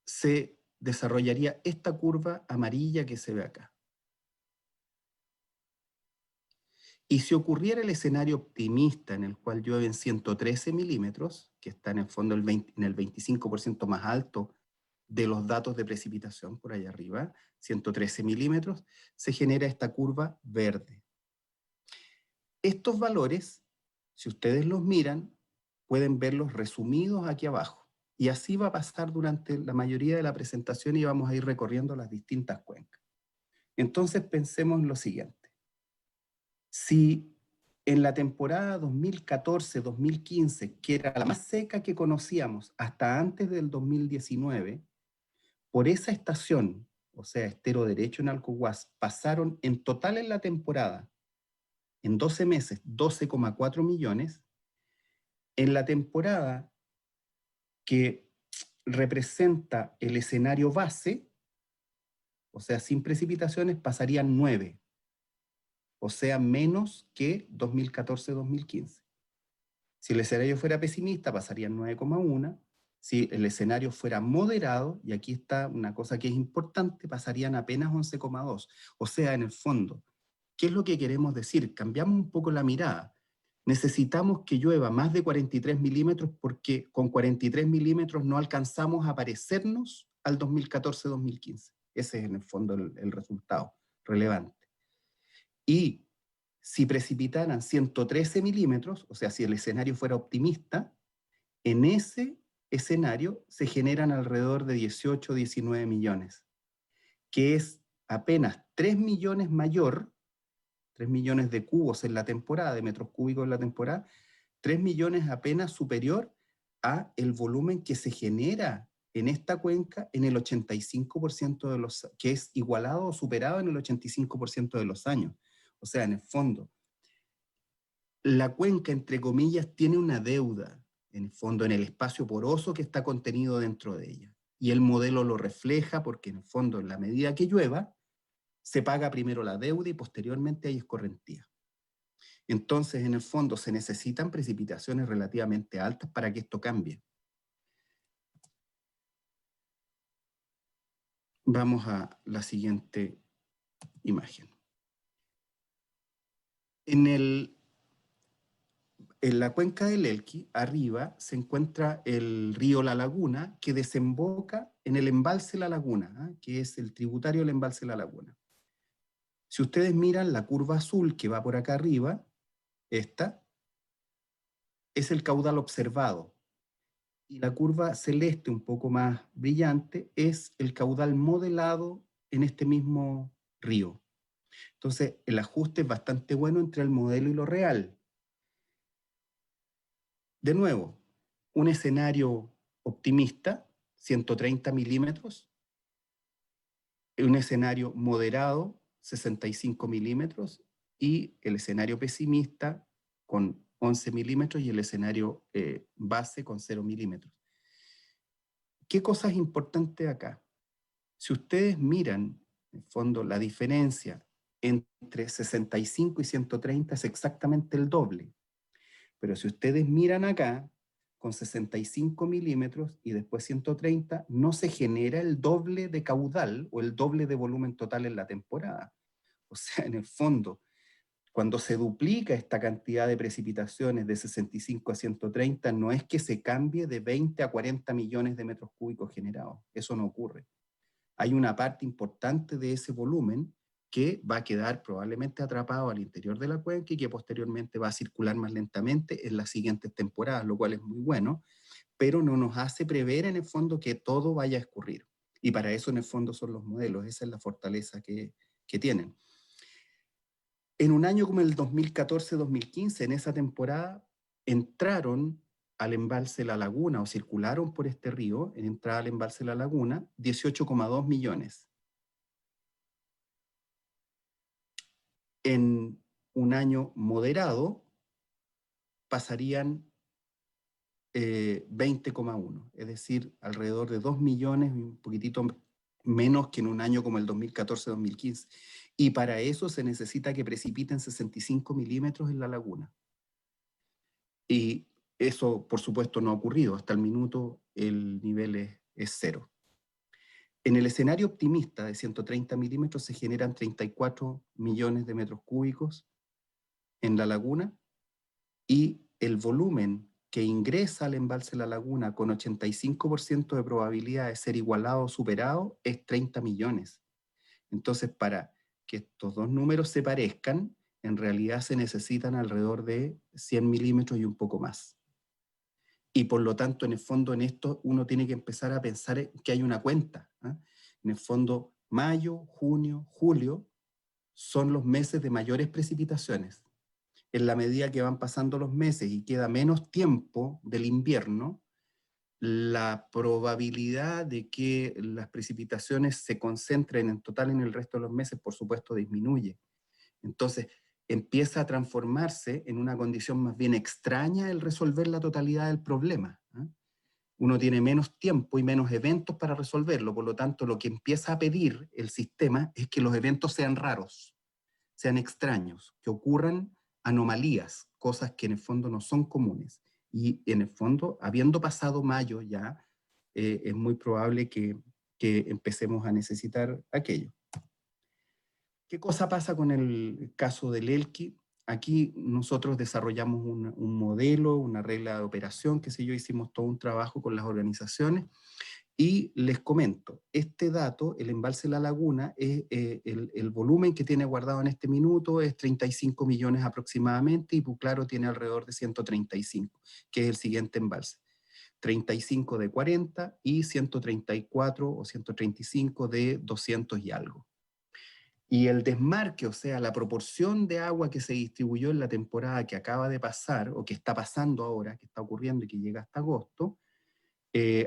se desarrollaría esta curva amarilla que se ve acá. Y si ocurriera el escenario optimista en el cual llueven 113 milímetros, que está en el fondo en el 25% más alto de los datos de precipitación por allá arriba, 113 milímetros, se genera esta curva verde. Estos valores, si ustedes los miran, pueden verlos resumidos aquí abajo. Y así va a pasar durante la mayoría de la presentación y vamos a ir recorriendo las distintas cuencas. Entonces pensemos en lo siguiente. Si en la temporada 2014-2015, que era la más seca que conocíamos hasta antes del 2019, por esa estación, o sea, Estero Derecho en Alcohuas, pasaron en total en la temporada, en 12 meses, 12,4 millones. En la temporada que representa el escenario base, o sea, sin precipitaciones, pasarían 9. O sea, menos que 2014-2015. Si el escenario fuera pesimista, pasarían 9,1. Si el escenario fuera moderado, y aquí está una cosa que es importante, pasarían apenas 11,2. O sea, en el fondo, ¿qué es lo que queremos decir? Cambiamos un poco la mirada. Necesitamos que llueva más de 43 milímetros porque con 43 milímetros no alcanzamos a parecernos al 2014-2015. Ese es en el fondo el resultado relevante. Y si precipitaran 113 milímetros, o sea, si el escenario fuera optimista, en ese escenario se generan alrededor de 18 o 19 millones, que es apenas 3 millones mayor, 3 millones de cubos en la temporada, de metros cúbicos en la temporada, 3 millones apenas superior a el volumen que se genera en esta cuenca en el 85% de los, que es igualado o superado en el 85% de los años. O sea, en el fondo, la cuenca, entre comillas, tiene una deuda, en el fondo, en el espacio poroso que está contenido dentro de ella. Y el modelo lo refleja porque, en el fondo, en la medida que llueva, se paga primero la deuda y posteriormente hay escorrentía. Entonces, en el fondo, se necesitan precipitaciones relativamente altas para que esto cambie. Vamos a la siguiente imagen. En la cuenca del Elqui, arriba, se encuentra el río La Laguna, que desemboca en el embalse La Laguna, que es el tributario del embalse La Laguna. Si ustedes miran la curva azul que va por acá arriba, esta, es el caudal observado. Y la curva celeste, un poco más brillante, es el caudal modelado en este mismo río. Entonces, el ajuste es bastante bueno entre el modelo y lo real. De nuevo, un escenario optimista, 130 milímetros, un escenario moderado, 65 milímetros, y el escenario pesimista con 11 milímetros y el escenario base con 0 milímetros. ¿Qué cosa es importante acá? Si ustedes miran, en el fondo, la diferencia entre 65 y 130 es exactamente el doble. Pero si ustedes miran acá, con 65 milímetros y después 130, no se genera el doble de caudal o el doble de volumen total en la temporada. O sea, en el fondo, cuando se duplica esta cantidad de precipitaciones de 65 a 130, no es que se cambie de 20 a 40 millones de metros cúbicos generados. Eso no ocurre. Hay una parte importante de ese volumen que va a quedar probablemente atrapado al interior de la cuenca y que posteriormente va a circular más lentamente en las siguientes temporadas, lo cual es muy bueno, pero no nos hace prever en el fondo que todo vaya a escurrir. Y para eso en el fondo son los modelos, esa es la fortaleza que tienen. En un año como el 2014-2015, en esa temporada, entraron al embalse La Laguna o circularon por este río, en entrada al embalse La Laguna, 18,2 millones. En un año moderado pasarían 20,1, es decir, alrededor de 2 millones, un poquitito menos que en un año como el 2014-2015. Y para eso se necesita que precipiten 65 milímetros en la laguna. Y eso, por supuesto, no ha ocurrido. Hasta el minuto el nivel es cero. En el escenario optimista de 130 milímetros se generan 34 millones de metros cúbicos en la laguna y el volumen que ingresa al embalse La Laguna con 85% de probabilidad de ser igualado o superado es 30 millones. Entonces, para que estos dos números se parezcan, en realidad se necesitan alrededor de 100 milímetros y un poco más. Y por lo tanto, en el fondo, en esto uno tiene que empezar a pensar que hay una cuenta. En el fondo, mayo, junio, julio son los meses de mayores precipitaciones. En la medida que van pasando los meses y queda menos tiempo del invierno, la probabilidad de que las precipitaciones se concentren en total en el resto de los meses, por supuesto, disminuye. Entonces, empieza a transformarse en una condición más bien extraña el resolver la totalidad del problema. Uno tiene menos tiempo y menos eventos para resolverlo, por lo tanto, lo que empieza a pedir el sistema es que los eventos sean raros, sean extraños, que ocurran anomalías, cosas que en el fondo no son comunes. Y en el fondo, habiendo pasado mayo ya, es muy probable que empecemos a necesitar aquello. ¿Qué cosa pasa con el caso del Elqui? Aquí nosotros desarrollamos un modelo, una regla de operación, qué sé yo, hicimos todo un trabajo con las organizaciones. Y les comento, este dato, el embalse La Laguna, el volumen que tiene guardado en este minuto es 35 millones aproximadamente y Puclaro tiene alrededor de 135, que es el siguiente embalse. 35 de 40 y 134 o 135 de 200 y algo. Y el desmarque, o sea, la proporción de agua que se distribuyó en la temporada que acaba de pasar o que está pasando ahora, que está ocurriendo y que llega hasta agosto,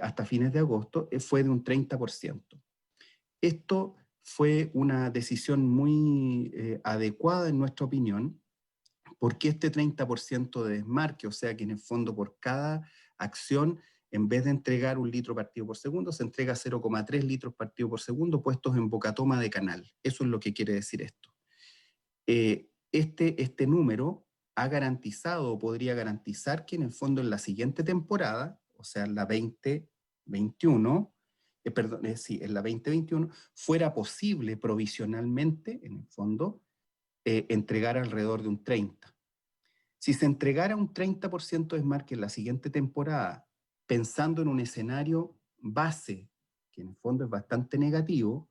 hasta fines de agosto, fue de un 30%. Esto fue una decisión muy adecuada en nuestra opinión, porque este 30% de desmarque, o sea que en el fondo por cada acción, en vez de entregar 1 litro partido por segundo, se entrega 0,3 litros partido por segundo puestos en bocatoma de canal. Eso es lo que quiere decir esto. Este número ha garantizado o podría garantizar que en el fondo en la siguiente temporada, o sea, en la 2021, en la 2021, fuera posible provisionalmente, en el fondo, entregar alrededor de un 30%. Si se entregara un 30% de desmarque en la siguiente temporada, pensando en un escenario base, que en el fondo es bastante negativo,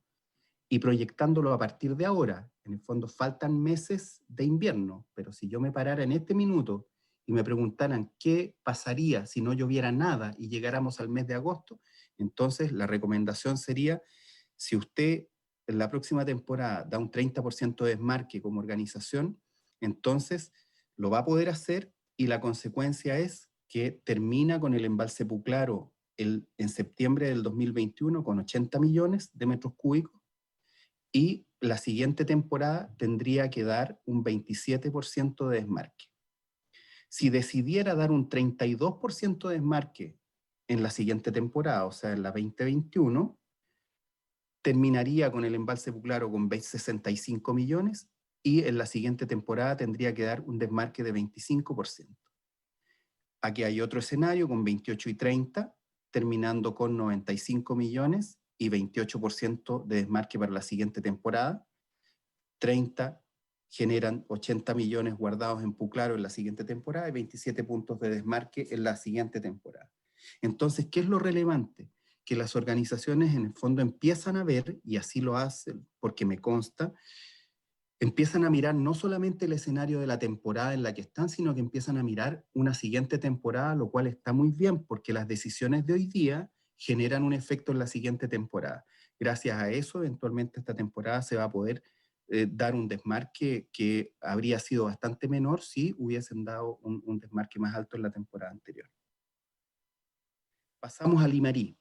y proyectándolo a partir de ahora, en el fondo faltan meses de invierno, pero si yo me parara en este minuto y me preguntaran qué pasaría si no lloviera nada y llegáramos al mes de agosto, entonces la recomendación sería, si usted en la próxima temporada da un 30% de desmarque como organización, entonces lo va a poder hacer y la consecuencia es que termina con el embalse Puclaro en septiembre del 2021 con 80 millones de metros cúbicos y la siguiente temporada tendría que dar un 27% de desmarque. Si decidiera dar un 32% de desmarque en la siguiente temporada, o sea, en la 2021, terminaría con el embalse Puclaro con 65 millones y en la siguiente temporada tendría que dar un desmarque de 25%. Aquí hay otro escenario con 28 y 30, terminando con 95 millones y 28% de desmarque para la siguiente temporada, 30, generan 80 millones guardados en Puclaro en la siguiente temporada y 27 puntos de desmarque en la siguiente temporada. Entonces, ¿qué es lo relevante? Que las organizaciones en el fondo empiezan a ver, y así lo hacen porque me consta, empiezan a mirar no solamente el escenario de la temporada en la que están, sino que empiezan a mirar una siguiente temporada, lo cual está muy bien, porque las decisiones de hoy día generan un efecto en la siguiente temporada. Gracias a eso, eventualmente esta temporada se va a poder dar un desmarque que habría sido bastante menor si hubiesen dado un desmarque más alto en la temporada anterior. Pasamos a Limarí.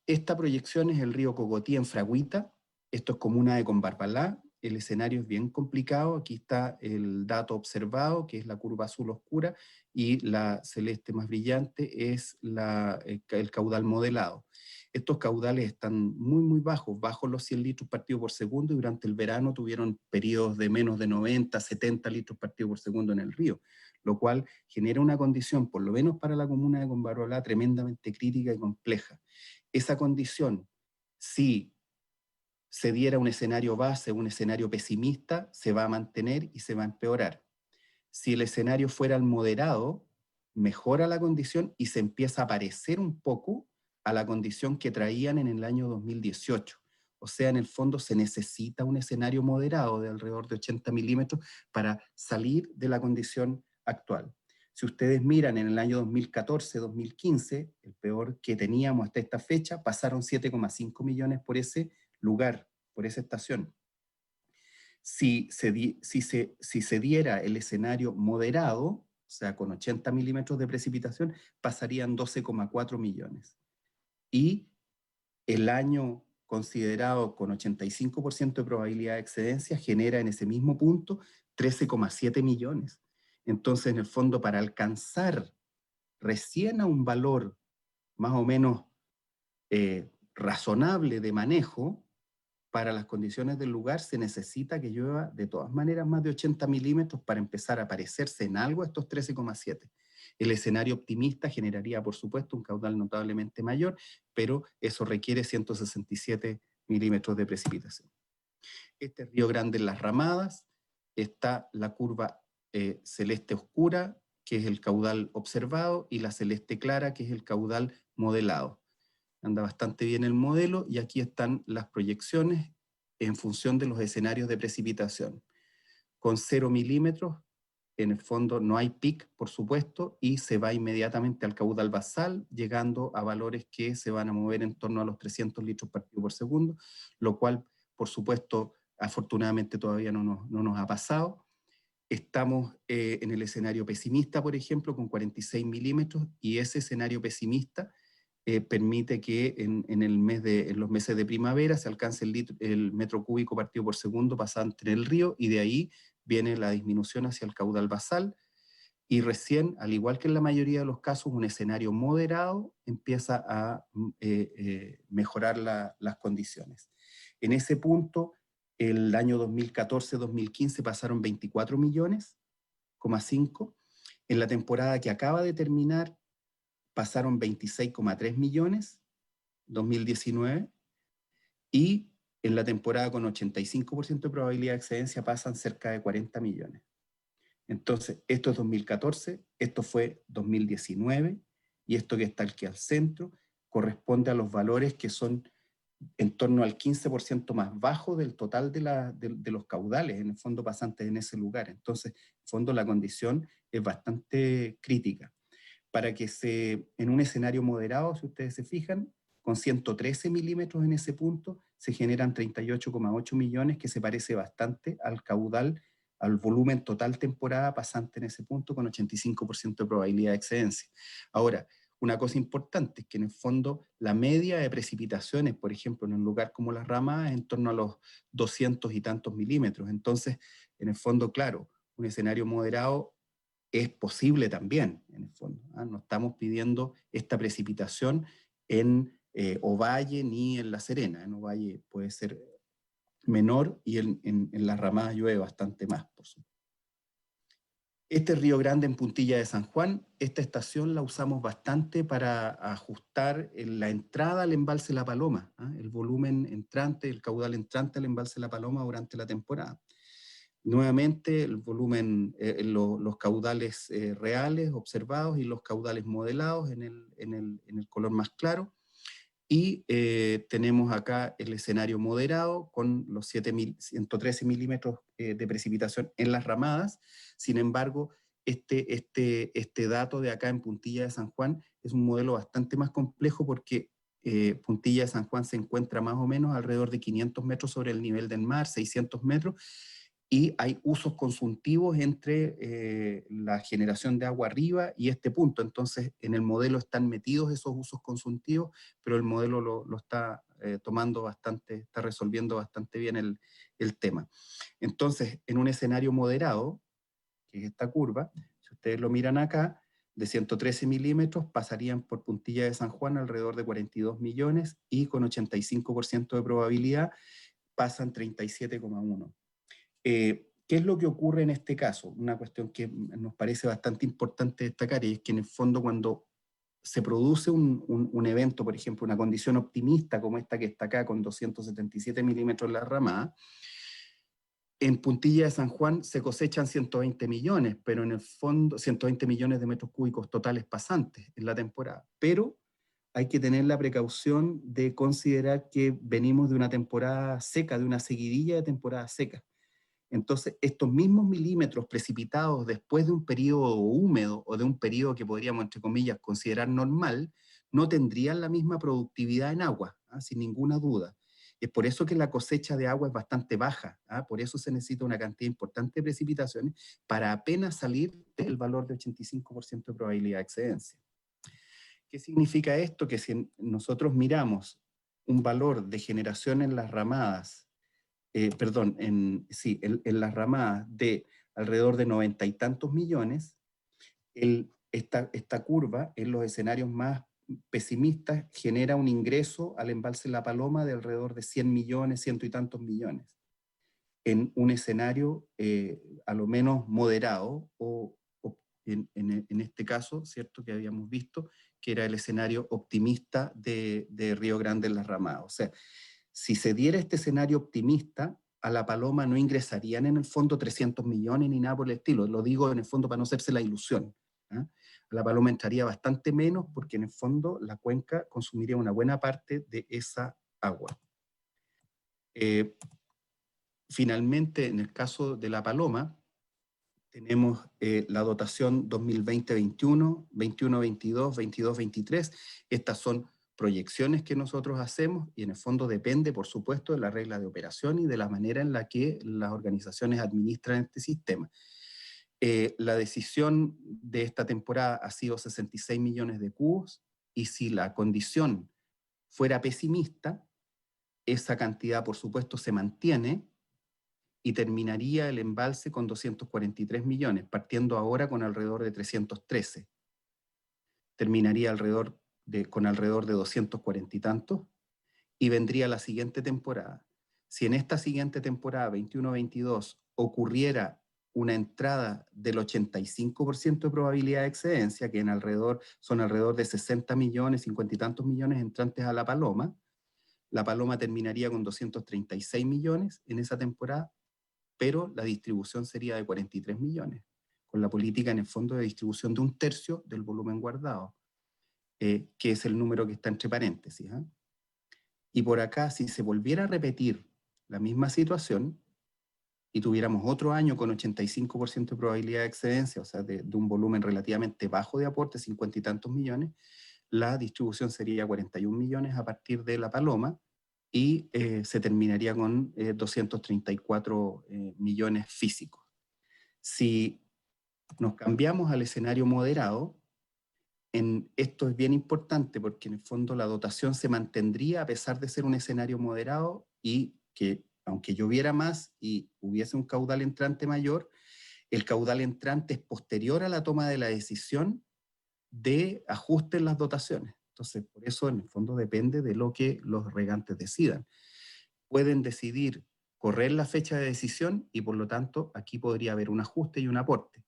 Esta proyección es el río Cogotí en Fragüita. Esto es comuna de Combarbalá. El escenario es bien complicado. Aquí está el dato observado, que es la curva azul oscura, y la celeste más brillante es el caudal modelado. Estos caudales están muy bajos, bajo los 100 litros partido por segundo, y durante el verano tuvieron periodos de menos de 90, 70 litros partido por segundo en el río, lo cual genera una condición, por lo menos para la comuna de Combarbalá, tremendamente crítica y compleja. Esa condición, si se diera un escenario base, un escenario pesimista, se va a mantener y se va a empeorar. Si el escenario fuera el moderado, mejora la condición y se empieza a parecer un poco a la condición que traían en el año 2018. O sea, en el fondo se necesita un escenario moderado de alrededor de 80 milímetros para salir de la condición actual. Si ustedes miran en el año 2014-2015, el peor que teníamos hasta esta fecha, pasaron 7,5 millones por ese lugar, por esa estación. Si se diera el escenario moderado, o sea, con 80 milímetros de precipitación, pasarían 12,4 millones. Y el año considerado con 85% de probabilidad de excedencia genera en ese mismo punto 13,7 millones. Entonces, en el fondo, para alcanzar recién a un valor más o menos razonable de manejo, para las condiciones del lugar se necesita que llueva de todas maneras más de 80 milímetros para empezar a parecerse en algo a estos 13,7. El escenario optimista generaría, por supuesto, un caudal notablemente mayor, pero eso requiere 167 milímetros de precipitación. Este Río Grande en las Ramadas, está la curva celeste oscura, que es el caudal observado, y la celeste clara, que es el caudal modelado. Anda bastante bien el modelo, y aquí están las proyecciones en función de los escenarios de precipitación. Con 0 milímetros, en el fondo no hay pic, por supuesto, y se va inmediatamente al caudal basal, llegando a valores que se van a mover en torno a los 300 litros partido por segundo, lo cual, por supuesto, afortunadamente todavía no nos ha pasado. Estamos en el escenario pesimista, por ejemplo, con 46 milímetros, y ese escenario pesimista permite que en los meses de primavera se alcance el metro cúbico partido por segundo pasante en el río, y de ahí viene la disminución hacia el caudal basal, y recién, al igual que en la mayoría de los casos, un escenario moderado empieza a mejorar las condiciones. En ese punto, el año 2014-2015 pasaron 24 millones, en la temporada que acaba de terminar pasaron 26,3 millones, 2019, y en la temporada con 85% de probabilidad de excedencia pasan cerca de 40 millones. Entonces, esto es 2014, esto fue 2019, y esto que está aquí al centro corresponde a los valores que son en torno al 15% más bajo del total de los caudales, en el fondo pasantes en ese lugar. Entonces, en el fondo la condición es bastante crítica. Para que en un escenario moderado, si ustedes se fijan, con 113 milímetros en ese punto, se generan 38,8 millones, que se parece bastante al caudal, al volumen total temporada pasante en ese punto, con 85% de probabilidad de excedencia. Ahora, una cosa importante es que en el fondo la media de precipitaciones, por ejemplo, en un lugar como Las Ramadas, es en torno a los 200 y tantos milímetros. Entonces, en el fondo, claro, un escenario moderado es posible también, en el fondo. No estamos pidiendo esta precipitación en Ovalle ni en La Serena. En Ovalle puede ser menor, y en Las Ramadas llueve bastante más, por supuesto. Este Río Grande en Puntilla de San Juan, esta estación la usamos bastante para ajustar la entrada al embalse La Paloma, el volumen entrante, el caudal entrante al embalse La Paloma durante la temporada. Nuevamente, el volumen, los caudales reales observados y los caudales modelados en el color más claro. Y tenemos acá el escenario moderado con los 113 milímetros de precipitación en las ramadas. Sin embargo, este dato de acá en Puntilla de San Juan es un modelo bastante más complejo porque Puntilla de San Juan se encuentra más o menos alrededor de 500 metros sobre el nivel del mar, 600 metros, y hay usos consuntivos entre la generación de agua arriba y este punto. Entonces, en el modelo están metidos esos usos consuntivos, pero el modelo lo está tomando bastante, está resolviendo bastante bien el tema. Entonces, en un escenario moderado, que es esta curva, si ustedes lo miran acá, de 113 milímetros pasarían por Puntilla de San Juan alrededor de 42 millones y con 85% de probabilidad pasan 37,1. ¿Qué es lo que ocurre en este caso? Una cuestión que nos parece bastante importante destacar y es que en el fondo cuando se produce un evento, por ejemplo, una condición optimista como esta que está acá con 277 milímetros en la ramada, en Puntilla de San Juan se cosechan 120 millones, pero en el fondo 120 millones de metros cúbicos totales pasantes en la temporada. Pero hay que tener la precaución de considerar que venimos de una temporada seca, de una seguidilla de temporadas secas. Entonces, estos mismos milímetros precipitados después de un periodo húmedo o de un periodo que podríamos, entre comillas, considerar normal, no tendrían la misma productividad en agua, sin ninguna duda. Es por eso que la cosecha de agua es bastante baja, por eso se necesita una cantidad importante de precipitaciones para apenas salir del valor de 85% de probabilidad de excedencia. ¿Qué significa esto? Que si nosotros miramos un valor de generación en las ramadas, en las ramadas de alrededor de 90 y tantos millones, esta curva en los escenarios más pesimistas genera un ingreso al embalse La Paloma de alrededor de 100 millones, ciento y tantos millones, en un escenario a lo menos moderado, o en este caso, ¿cierto?, que habíamos visto, que era el escenario optimista de Río Grande en las ramadas. O sea, si se diera este escenario optimista, a La Paloma no ingresarían en el fondo 300 millones ni nada por el estilo. Lo digo en el fondo para no hacerse la ilusión. A La Paloma entraría bastante menos porque en el fondo la cuenca consumiría una buena parte de esa agua. Finalmente, en el caso de La Paloma, tenemos la dotación 2020-21, 21-22, 22-23. Estas son proyecciones que nosotros hacemos y en el fondo depende, por supuesto, de la regla de operación y de la manera en la que las organizaciones administran este sistema. La decisión de esta temporada ha sido 66 millones de cubos y si la condición fuera pesimista, esa cantidad, por supuesto, se mantiene y terminaría el embalse con 243 millones, partiendo ahora con alrededor de 313. Terminaría con alrededor de 240 y tantos, y vendría la siguiente temporada. Si en esta siguiente temporada, 21-22, ocurriera una entrada del 85% de probabilidad de excedencia, que son alrededor de 60 millones, 50 y tantos millones entrantes a La Paloma terminaría con 236 millones en esa temporada, pero la distribución sería de 43 millones, con la política en el fondo de distribución de 1/3 del volumen guardado, que es el número que está entre paréntesis. Y por acá, si se volviera a repetir la misma situación y tuviéramos otro año con 85% de probabilidad de excedencia, o sea, de un volumen relativamente bajo de aporte, 50 y tantos millones, la distribución sería 41 millones a partir de La Paloma, y se terminaría con 234 millones físicos. Si nos cambiamos al escenario moderado, esto es bien importante porque en el fondo la dotación se mantendría a pesar de ser un escenario moderado y que aunque lloviera más y hubiese un caudal entrante mayor, el caudal entrante es posterior a la toma de la decisión de ajuste en las dotaciones. Entonces, por eso en el fondo depende de lo que los regantes decidan. Pueden decidir correr la fecha de decisión y por lo tanto aquí podría haber un ajuste y un aporte.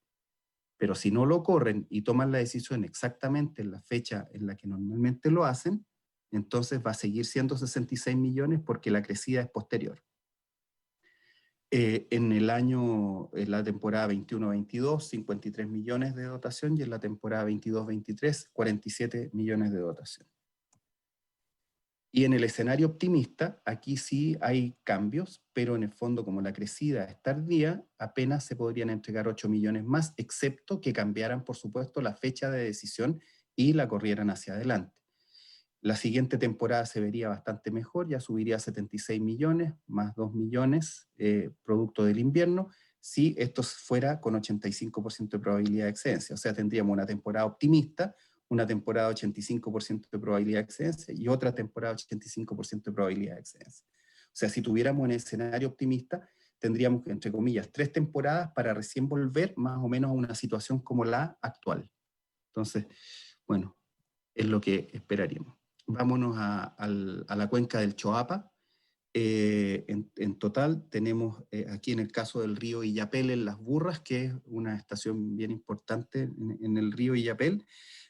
Pero si no lo corren y toman la decisión exactamente en la fecha en la que normalmente lo hacen, entonces va a seguir siendo 66 millones porque la crecida es posterior. En la temporada 21-22, 53 millones de dotación, y en la temporada 22-23, 47 millones de dotación. Y en el escenario optimista, aquí sí hay cambios, pero en el fondo, como la crecida es tardía, apenas se podrían entregar 8 millones más, excepto que cambiaran, por supuesto, la fecha de decisión y la corrieran hacia adelante. La siguiente temporada se vería bastante mejor, ya subiría a 76 millones, más 2 millones, producto del invierno, si esto fuera con 85% de probabilidad de excedencia. O sea, tendríamos una temporada optimista, una temporada 85% de probabilidad de excedencia y otra temporada 85% de probabilidad de excedencia. O sea, si tuviéramos un escenario optimista, tendríamos, entre comillas, 3 temporadas para recién volver más o menos a una situación como la actual. Entonces, bueno, es lo que esperaríamos. Vámonos a la cuenca del Choapa. En total tenemos aquí en el caso del río Illapel en Las Burras, que es una estación bien importante en el río Illapel,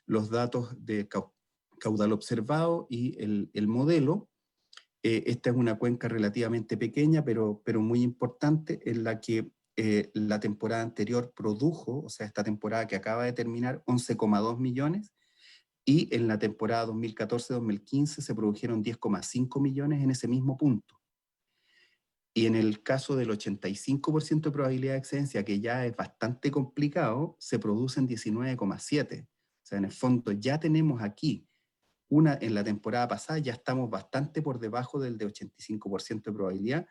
los datos de caudal observado y el modelo. Esta es una cuenca relativamente pequeña, pero muy importante, en la que la temporada anterior produjo, o sea, esta temporada que acaba de terminar, 11,2 millones, y en la temporada 2014-2015 se produjeron 10,5 millones en ese mismo punto. Y en el caso del 85% de probabilidad de excedencia, que ya es bastante complicado, se producen 19,7. O sea, en el fondo ya tenemos aquí, en la temporada pasada ya estamos bastante por debajo del de 85% de probabilidad,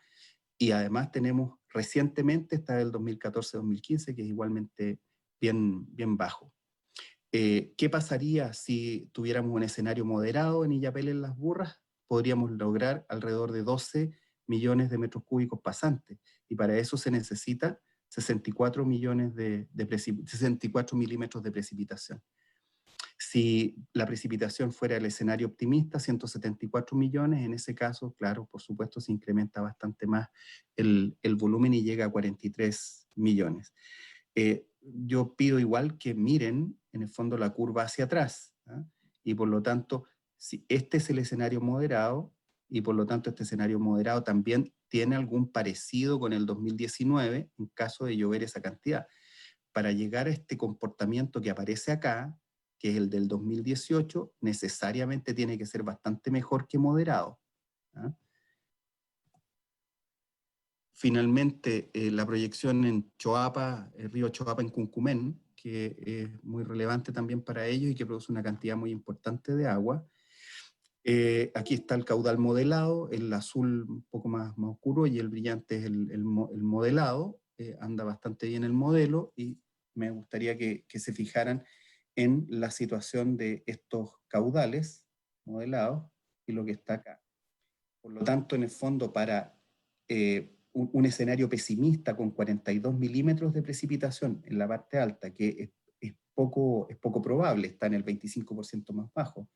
y además tenemos recientemente, esta del 2014-2015, que es igualmente bien bajo. ¿Qué pasaría si tuviéramos un escenario moderado en Illapel en Las Burras? Podríamos lograr alrededor de 12 millones de metros cúbicos pasantes, y para eso se necesita 64 milímetros de precipitación. Si la precipitación fuera el escenario optimista, 174 millones, en ese caso, claro, por supuesto, se incrementa bastante más el volumen y llega a 43 millones. Yo pido igual que miren, en el fondo, la curva hacia atrás, ¿eh? Y por lo tanto, si este es el escenario moderado, y por lo tanto este escenario moderado también tiene algún parecido con el 2019 en caso de llover esa cantidad. Para llegar a este comportamiento que aparece acá, que es el del 2018, necesariamente tiene que ser bastante mejor que moderado, ¿eh? Finalmente, la proyección en Choapa, el río Choapa en Cuncumén, que es muy relevante también para ellos y que produce una cantidad muy importante de agua. Aquí está el caudal modelado, el azul un poco más oscuro y el brillante es el modelado. Anda bastante bien el modelo, y me gustaría que se fijaran en la situación de estos caudales modelados y lo que está acá. Por lo tanto, en el fondo, para un escenario pesimista con 42 milímetros de precipitación en la parte alta, que es poco probable, está en el 25% más bajo,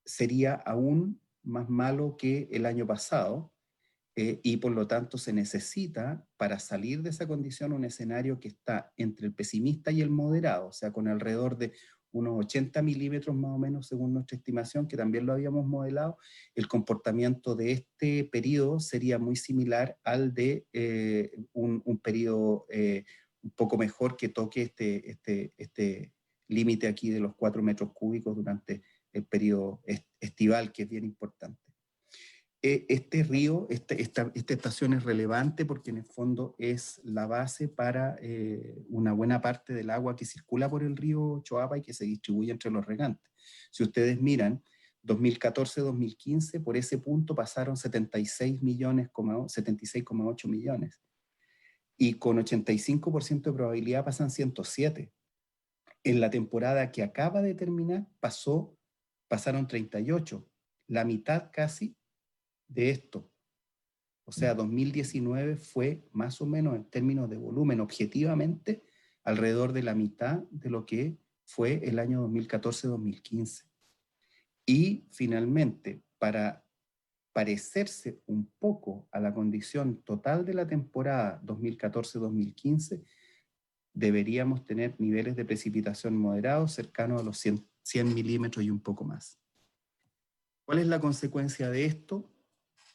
sería aún más malo que el año pasado, y por lo tanto se necesita, para salir de esa condición, un escenario que está entre el pesimista y el moderado, o sea, con alrededor de unos 80 milímetros más o menos, según nuestra estimación, que también lo habíamos modelado. El comportamiento de este periodo sería muy similar al de un periodo un poco mejor, que toque este límite aquí de los 4 metros cúbicos durante el periodo estival, que es bien importante. Este río, esta estación es relevante porque en el fondo es la base para una buena parte del agua que circula por el río Choapa y que se distribuye entre los regantes. Si ustedes miran, 2014-2015, por ese punto pasaron 76,8 millones. Y con 85% de probabilidad pasan 107. En la temporada que acaba de terminar pasaron 38. La mitad casi de esto. O sea, 2019 fue más o menos, en términos de volumen, objetivamente, alrededor de la mitad de lo que fue el año 2014-2015. Y finalmente, para parecerse un poco a la condición total de la temporada 2014-2015, deberíamos tener niveles de precipitación moderados cercanos a los 100 milímetros y un poco más. ¿Cuál es la consecuencia de esto?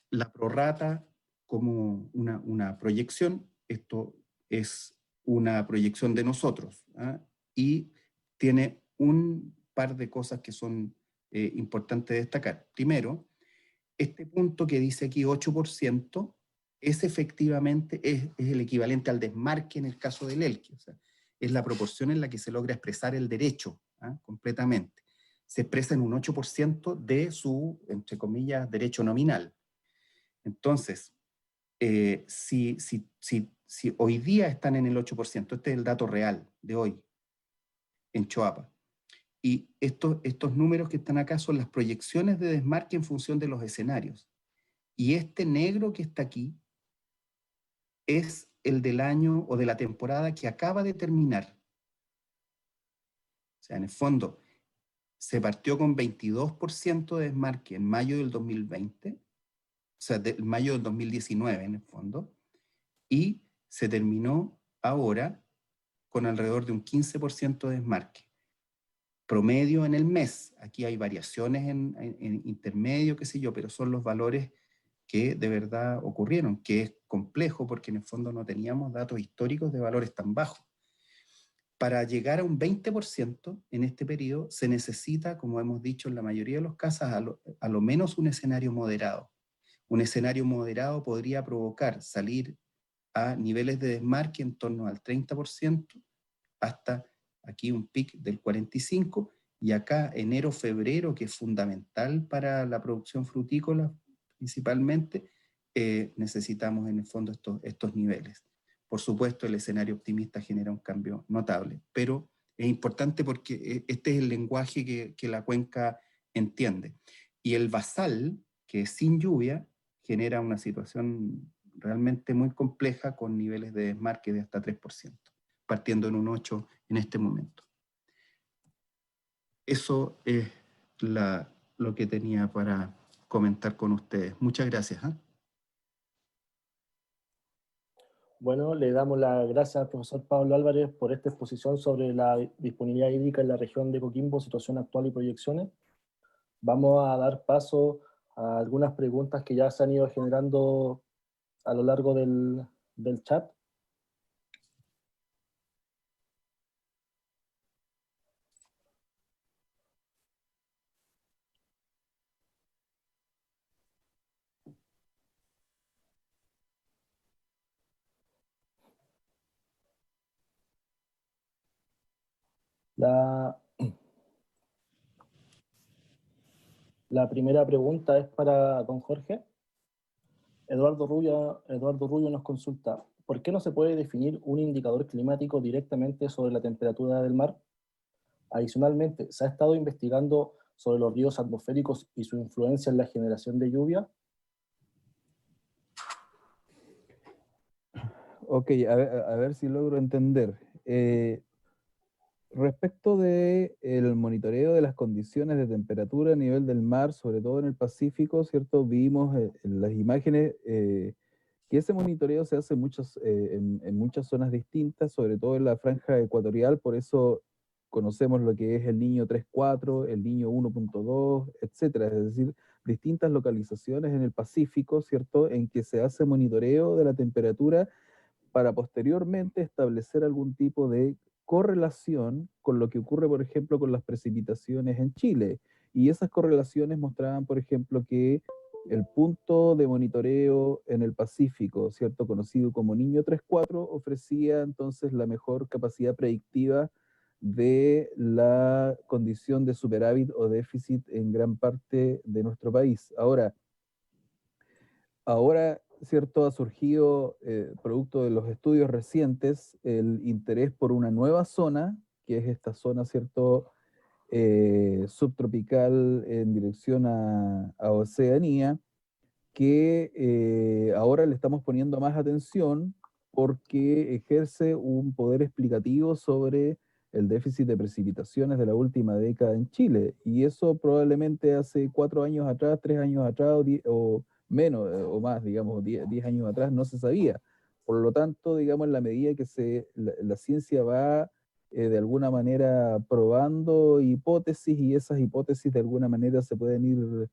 La prorrata como una proyección. Esto es una proyección de nosotros, ¿ah? Y tiene un par de cosas que son importantes destacar. Primero, este punto que dice aquí 8% es efectivamente es el equivalente al desmarque en el caso del ELQE. O sea, es la proporción en la que se logra expresar el derecho, ¿ah? Completamente. Se expresa en un 8% de su, entre comillas, derecho nominal. Entonces, si hoy día están en el 8%, este es el dato real de hoy en Choapa, y estos números que están acá son las proyecciones de desmarque en función de los escenarios. Y este negro que está aquí es el del año o de la temporada que acaba de terminar. O sea, en el fondo, se partió con 22% de desmarque en mayo del 2020, o sea, mayo del 2019 en el fondo, y se terminó ahora con alrededor de un 15% de desmarque. Promedio en el mes, aquí hay variaciones en intermedio, qué sé yo, pero son los valores que de verdad ocurrieron, que es complejo porque en el fondo no teníamos datos históricos de valores tan bajos. Para llegar a un 20% en este periodo se necesita, como hemos dicho en la mayoría de los casos, a lo menos un escenario moderado. Un escenario moderado podría provocar salir a niveles de desmarque en torno al 30%, hasta aquí un pic del 45%, y acá enero, febrero, que es fundamental para la producción frutícola principalmente, necesitamos en el fondo estos niveles. Por supuesto, el escenario optimista genera un cambio notable, pero es importante porque este es el lenguaje que la cuenca entiende. Y el basal, que es sin lluvia, genera una situación realmente muy compleja con niveles de desmarque de hasta 3%, partiendo en un 8% en este momento. Eso es lo que tenía para comentar con ustedes. Muchas gracias. Bueno, le damos las gracias al profesor Pablo Álvarez por esta exposición sobre la disponibilidad hídrica en la región de Coquimbo, situación actual y proyecciones. Vamos a dar paso a algunas preguntas que ya se han ido generando a lo largo del chat. La primera pregunta es para don Jorge. Eduardo Rubio nos consulta, ¿por qué no se puede definir un indicador climático directamente sobre la temperatura del mar? Adicionalmente, ¿se ha estado investigando sobre los ríos atmosféricos y su influencia en la generación de lluvia? Ok, a ver si logro entender. Respecto del monitoreo de las condiciones de temperatura a nivel del mar, sobre todo en el Pacífico, ¿cierto? Vimos en las imágenes que ese monitoreo se hace en muchas zonas distintas, sobre todo en la franja ecuatorial, por eso conocemos lo que es el Niño 3.4, el Niño 1.2, etcétera, es decir, distintas localizaciones en el Pacífico, ¿cierto?, en que se hace monitoreo de la temperatura para posteriormente establecer algún tipo de correlación con lo que ocurre, por ejemplo, con las precipitaciones en Chile. Y esas correlaciones mostraban, por ejemplo, que el punto de monitoreo en el Pacífico, ¿cierto?, conocido como Niño 3.4, ofrecía entonces la mejor capacidad predictiva de la condición de superávit o déficit en gran parte de nuestro país. Ahora, ¿cierto? Ha surgido, producto de los estudios recientes, el interés por una nueva zona, que es esta zona, ¿cierto? Subtropical en dirección a Oceanía, que ahora le estamos poniendo más atención porque ejerce un poder explicativo sobre el déficit de precipitaciones de la última década en Chile. Y eso probablemente hace 4 años atrás, 3 años atrás, o menos, o más, digamos, 10 años atrás, no se sabía. Por lo tanto, digamos, en la medida que la ciencia va de alguna manera probando hipótesis, y esas hipótesis de alguna manera se pueden ir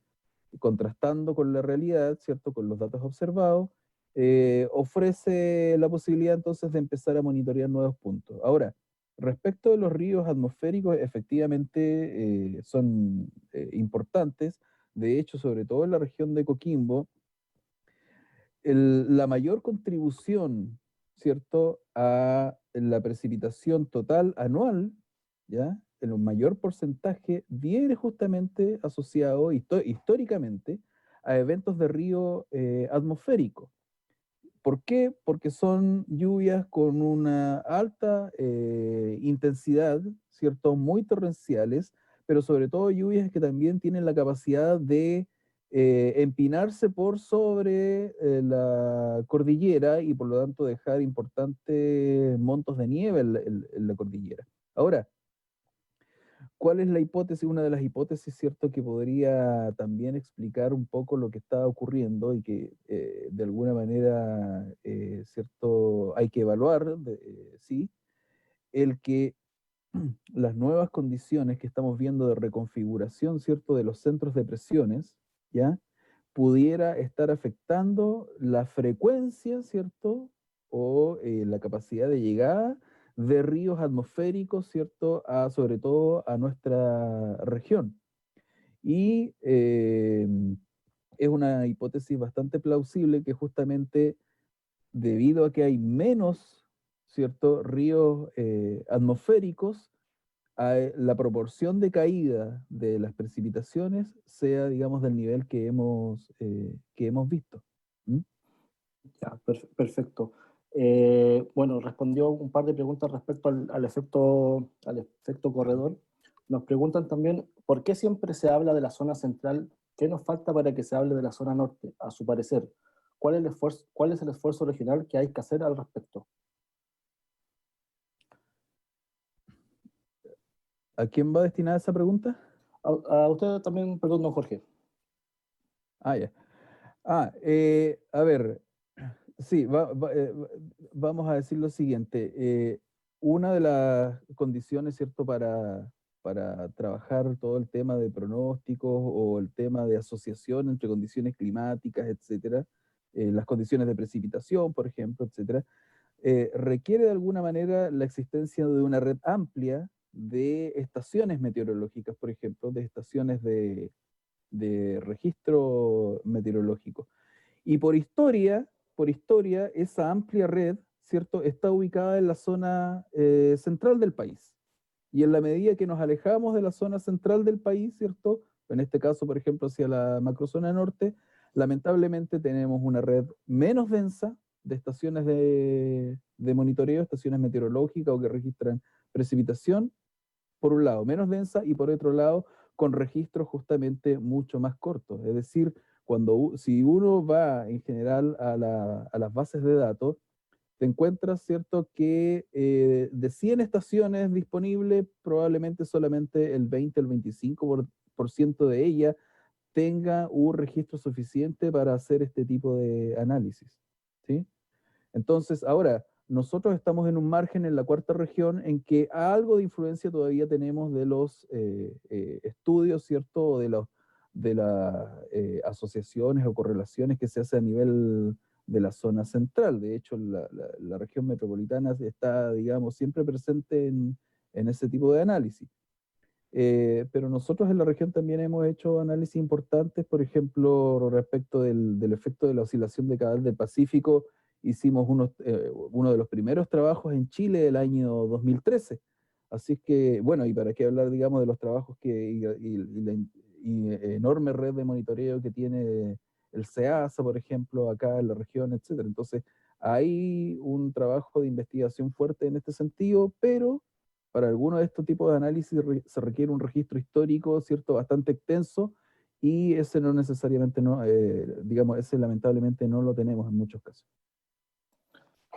contrastando con la realidad, ¿cierto? Con los datos observados, ofrece la posibilidad entonces de empezar a monitorear nuevos puntos. Ahora, respecto de los ríos atmosféricos, efectivamente son importantes. De hecho, sobre todo en la región de Coquimbo, la mayor contribución, ¿cierto?, a la precipitación total anual, ¿ya? El mayor porcentaje viene justamente asociado históricamente a eventos de río atmosférico. ¿Por qué? Porque son lluvias con una alta intensidad, ¿cierto? Muy torrenciales, pero sobre todo lluvias que también tienen la capacidad de empinarse por sobre la cordillera y por lo tanto dejar importantes montos de nieve en la cordillera. Ahora, ¿cuál es la hipótesis? Una de las hipótesis, ¿cierto?, que podría también explicar un poco lo que está ocurriendo y que de alguna manera, ¿cierto?, hay que evaluar, sí, el que las nuevas condiciones que estamos viendo de reconfiguración, ¿cierto?, de los centros de presiones, ¿ya?, pudiera estar afectando la frecuencia, ¿cierto?, o la capacidad de llegada de ríos atmosféricos, ¿cierto?, sobre todo a nuestra región. Y es una hipótesis bastante plausible que justamente debido a que hay menos, ¿cierto?, ríos atmosféricos, la proporción de caída de las precipitaciones sea, digamos, del nivel que hemos visto. ¿Mm? Ya, perfecto. Bueno, respondió un par de preguntas respecto al efecto corredor. Nos preguntan también, ¿por qué siempre se habla de la zona central? ¿Qué nos falta para que se hable de la zona norte? A su parecer, cuál es el esfuerzo regional que hay que hacer al respecto? ¿A quién va destinada esa pregunta? A usted también, perdón, don Jorge. Ah, ya. A ver, sí, vamos a decir lo siguiente. Una de las condiciones, ¿cierto?, para trabajar todo el tema de pronósticos o el tema de asociación entre condiciones climáticas, etcétera, las condiciones de precipitación, por ejemplo, etcétera, requiere de alguna manera la existencia de una red amplia de estaciones meteorológicas, por ejemplo, de estaciones de registro meteorológico. Y por historia, esa amplia red, ¿cierto?, está ubicada en la zona central del país. Y en la medida que nos alejamos de la zona central del país, ¿cierto?, en este caso, por ejemplo, hacia la macrozona norte, lamentablemente tenemos una red menos densa de estaciones de monitoreo, estaciones meteorológicas o que registran precipitación, por un lado, menos densa, y por otro lado, con registros justamente mucho más cortos. Es decir, si uno va en general a las bases de datos, te encuentras, ¿cierto?, que de 100 estaciones disponibles, probablemente solamente el 20 o el 25% de ellas tenga un registro suficiente para hacer este tipo de análisis, ¿sí? Entonces, ahora, nosotros estamos en un margen en la cuarta región en que algo de influencia todavía tenemos de los estudios, ¿cierto? O de las asociaciones o correlaciones que se hacen a nivel de la zona central. De hecho, la región metropolitana está, digamos, siempre presente en ese tipo de análisis. Pero nosotros en la región también hemos hecho análisis importantes, por ejemplo, respecto del efecto de la oscilación de Cabal del Pacífico. Hicimos uno de los primeros trabajos en Chile del año 2013. Así que, bueno, y para qué hablar, digamos, de los trabajos y la enorme red de monitoreo que tiene el SEASA, por ejemplo, acá en la región, etcétera. Entonces, hay un trabajo de investigación fuerte en este sentido, pero para algunos de estos tipos de análisis se requiere un registro histórico, ¿cierto?, bastante extenso, y ese no necesariamente, digamos, ese lamentablemente no lo tenemos en muchos casos.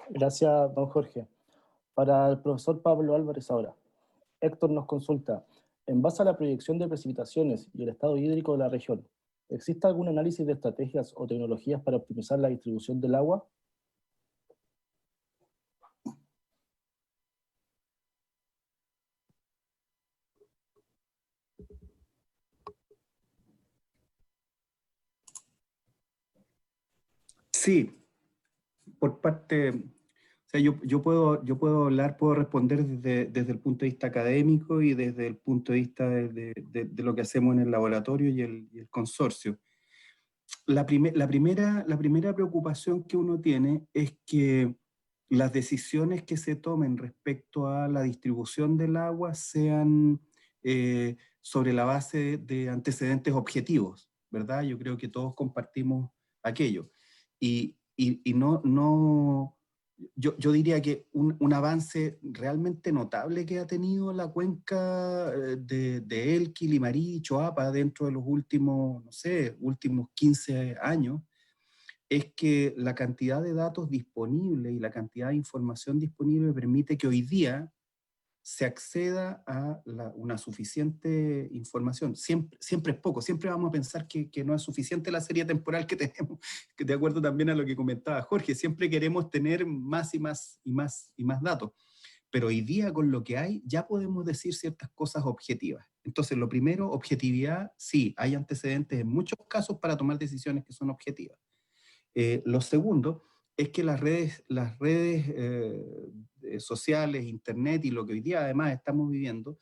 Gracias, don Jorge. Para el profesor Pablo Álvarez ahora. Héctor nos consulta, en base a la proyección de precipitaciones y el estado hídrico de la región, ¿existe algún análisis de estrategias o tecnologías para optimizar la distribución del agua? Sí, por parte, o sea, yo puedo hablar, puedo responder desde el punto de vista académico y desde el punto de vista de lo que hacemos en el laboratorio y el consorcio. La primera preocupación que uno tiene es que las decisiones que se tomen respecto a la distribución del agua sean sobre la base de antecedentes objetivos, ¿verdad? Yo creo que todos compartimos aquello. Y yo diría que un avance realmente notable que ha tenido la cuenca de Elqui, Limarí y Choapa dentro de los últimos, no sé, últimos 15 años, es que la cantidad de datos disponibles y la cantidad de información disponible permite que hoy día se acceda a una suficiente información. Siempre es poco, siempre vamos a pensar que no es suficiente la serie temporal que tenemos, que de acuerdo también a lo que comentaba Jorge, siempre queremos tener más y más y más y más datos. Pero hoy día con lo que hay ya podemos decir ciertas cosas objetivas. Entonces lo primero, objetividad, sí, hay antecedentes en muchos casos para tomar decisiones que son objetivas. Lo segundo es que las redes sociales, internet y lo que hoy día además estamos viviendo,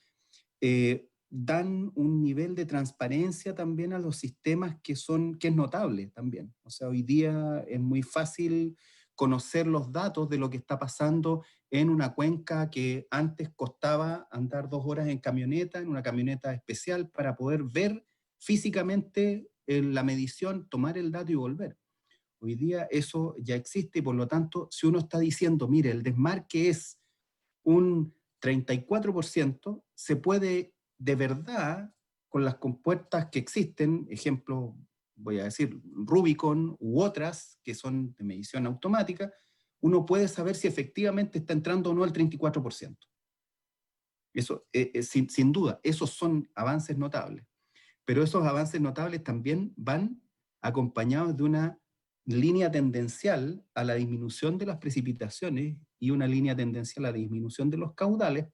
dan un nivel de transparencia también a los sistemas que es notable también. O sea, hoy día es muy fácil conocer los datos de lo que está pasando en una cuenca que antes costaba andar 2 horas en una camioneta especial para poder ver físicamente la medición, tomar el dato y volver. Hoy día eso ya existe y por lo tanto, si uno está diciendo, mire, el desmarque es un 34%, se puede de verdad, con las compuertas que existen, ejemplo, voy a decir, Rubicon u otras que son de medición automática, uno puede saber si efectivamente está entrando o no el 34%. Eso, sin duda, esos son avances notables. Pero esos avances notables también van acompañados de una línea tendencial a la disminución de las precipitaciones y una línea tendencial a la disminución de los caudales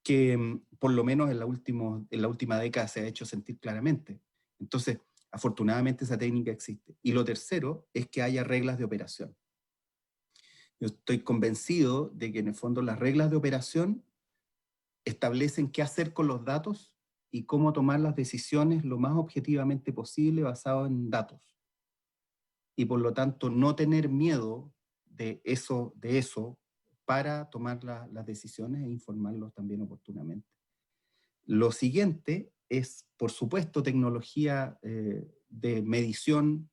que por lo menos en la última década se ha hecho sentir claramente. Entonces, afortunadamente esa técnica existe. Y lo tercero es que haya reglas de operación. Yo estoy convencido de que en el fondo las reglas de operación establecen qué hacer con los datos y cómo tomar las decisiones lo más objetivamente posible basado en datos. Y por lo tanto no tener miedo de eso para tomar las decisiones e informarlos también oportunamente. Lo siguiente es, por supuesto, tecnología de medición.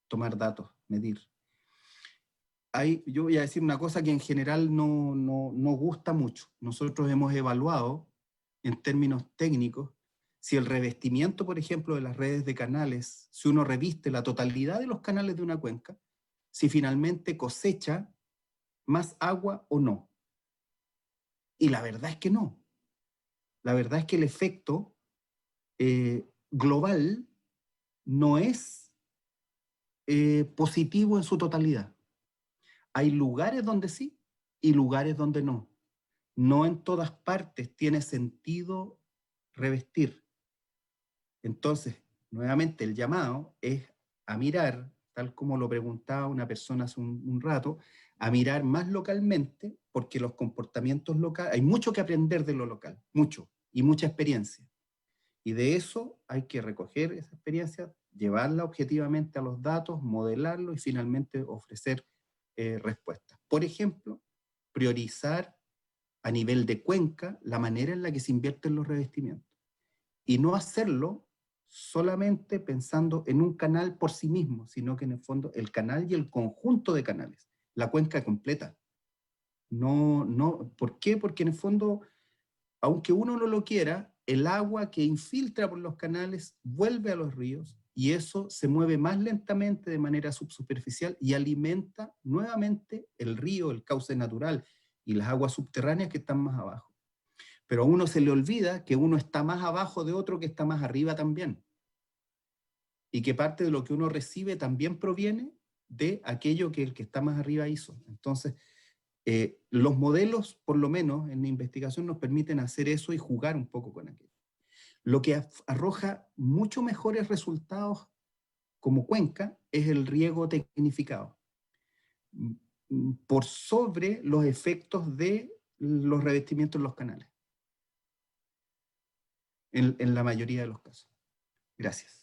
Tomar datos, medir. Yo voy a decir una cosa que en general no gusta mucho. Nosotros hemos evaluado, en términos técnicos, si el revestimiento, por ejemplo, de las redes de canales, si uno reviste la totalidad de los canales de una cuenca, si finalmente cosecha más agua o no. Y la verdad es que no. La verdad es que el efecto global no es positivo en su totalidad. Hay lugares donde sí y lugares donde no. No en todas partes tiene sentido revestir. Entonces, nuevamente, el llamado es a mirar, tal como lo preguntaba una persona hace un rato, a mirar más localmente, porque los comportamientos locales, hay mucho que aprender de lo local, mucho, y mucha experiencia. Y de eso hay que recoger esa experiencia, llevarla objetivamente a los datos, modelarlo y finalmente ofrecer respuestas. Por ejemplo, priorizar a nivel de cuenca la manera en la que se invierten los revestimientos. Y no hacerlo solamente pensando en un canal por sí mismo, sino que en el fondo el canal y el conjunto de canales, la cuenca completa. ¿Por qué? Porque en el fondo, aunque uno no lo quiera, el agua que infiltra por los canales vuelve a los ríos y eso se mueve más lentamente de manera subsuperficial y alimenta nuevamente el río, el cauce natural y las aguas subterráneas que están más abajo. Pero a uno se le olvida que uno está más abajo de otro que está más arriba también. Y que parte de lo que uno recibe también proviene de aquello que el que está más arriba hizo. Entonces, los modelos, por lo menos en la investigación, nos permiten hacer eso y jugar un poco con aquello. Lo que arroja mucho mejores resultados como cuenca es el riego tecnificado, por sobre los efectos de los revestimientos en los canales, en la mayoría de los casos. Gracias.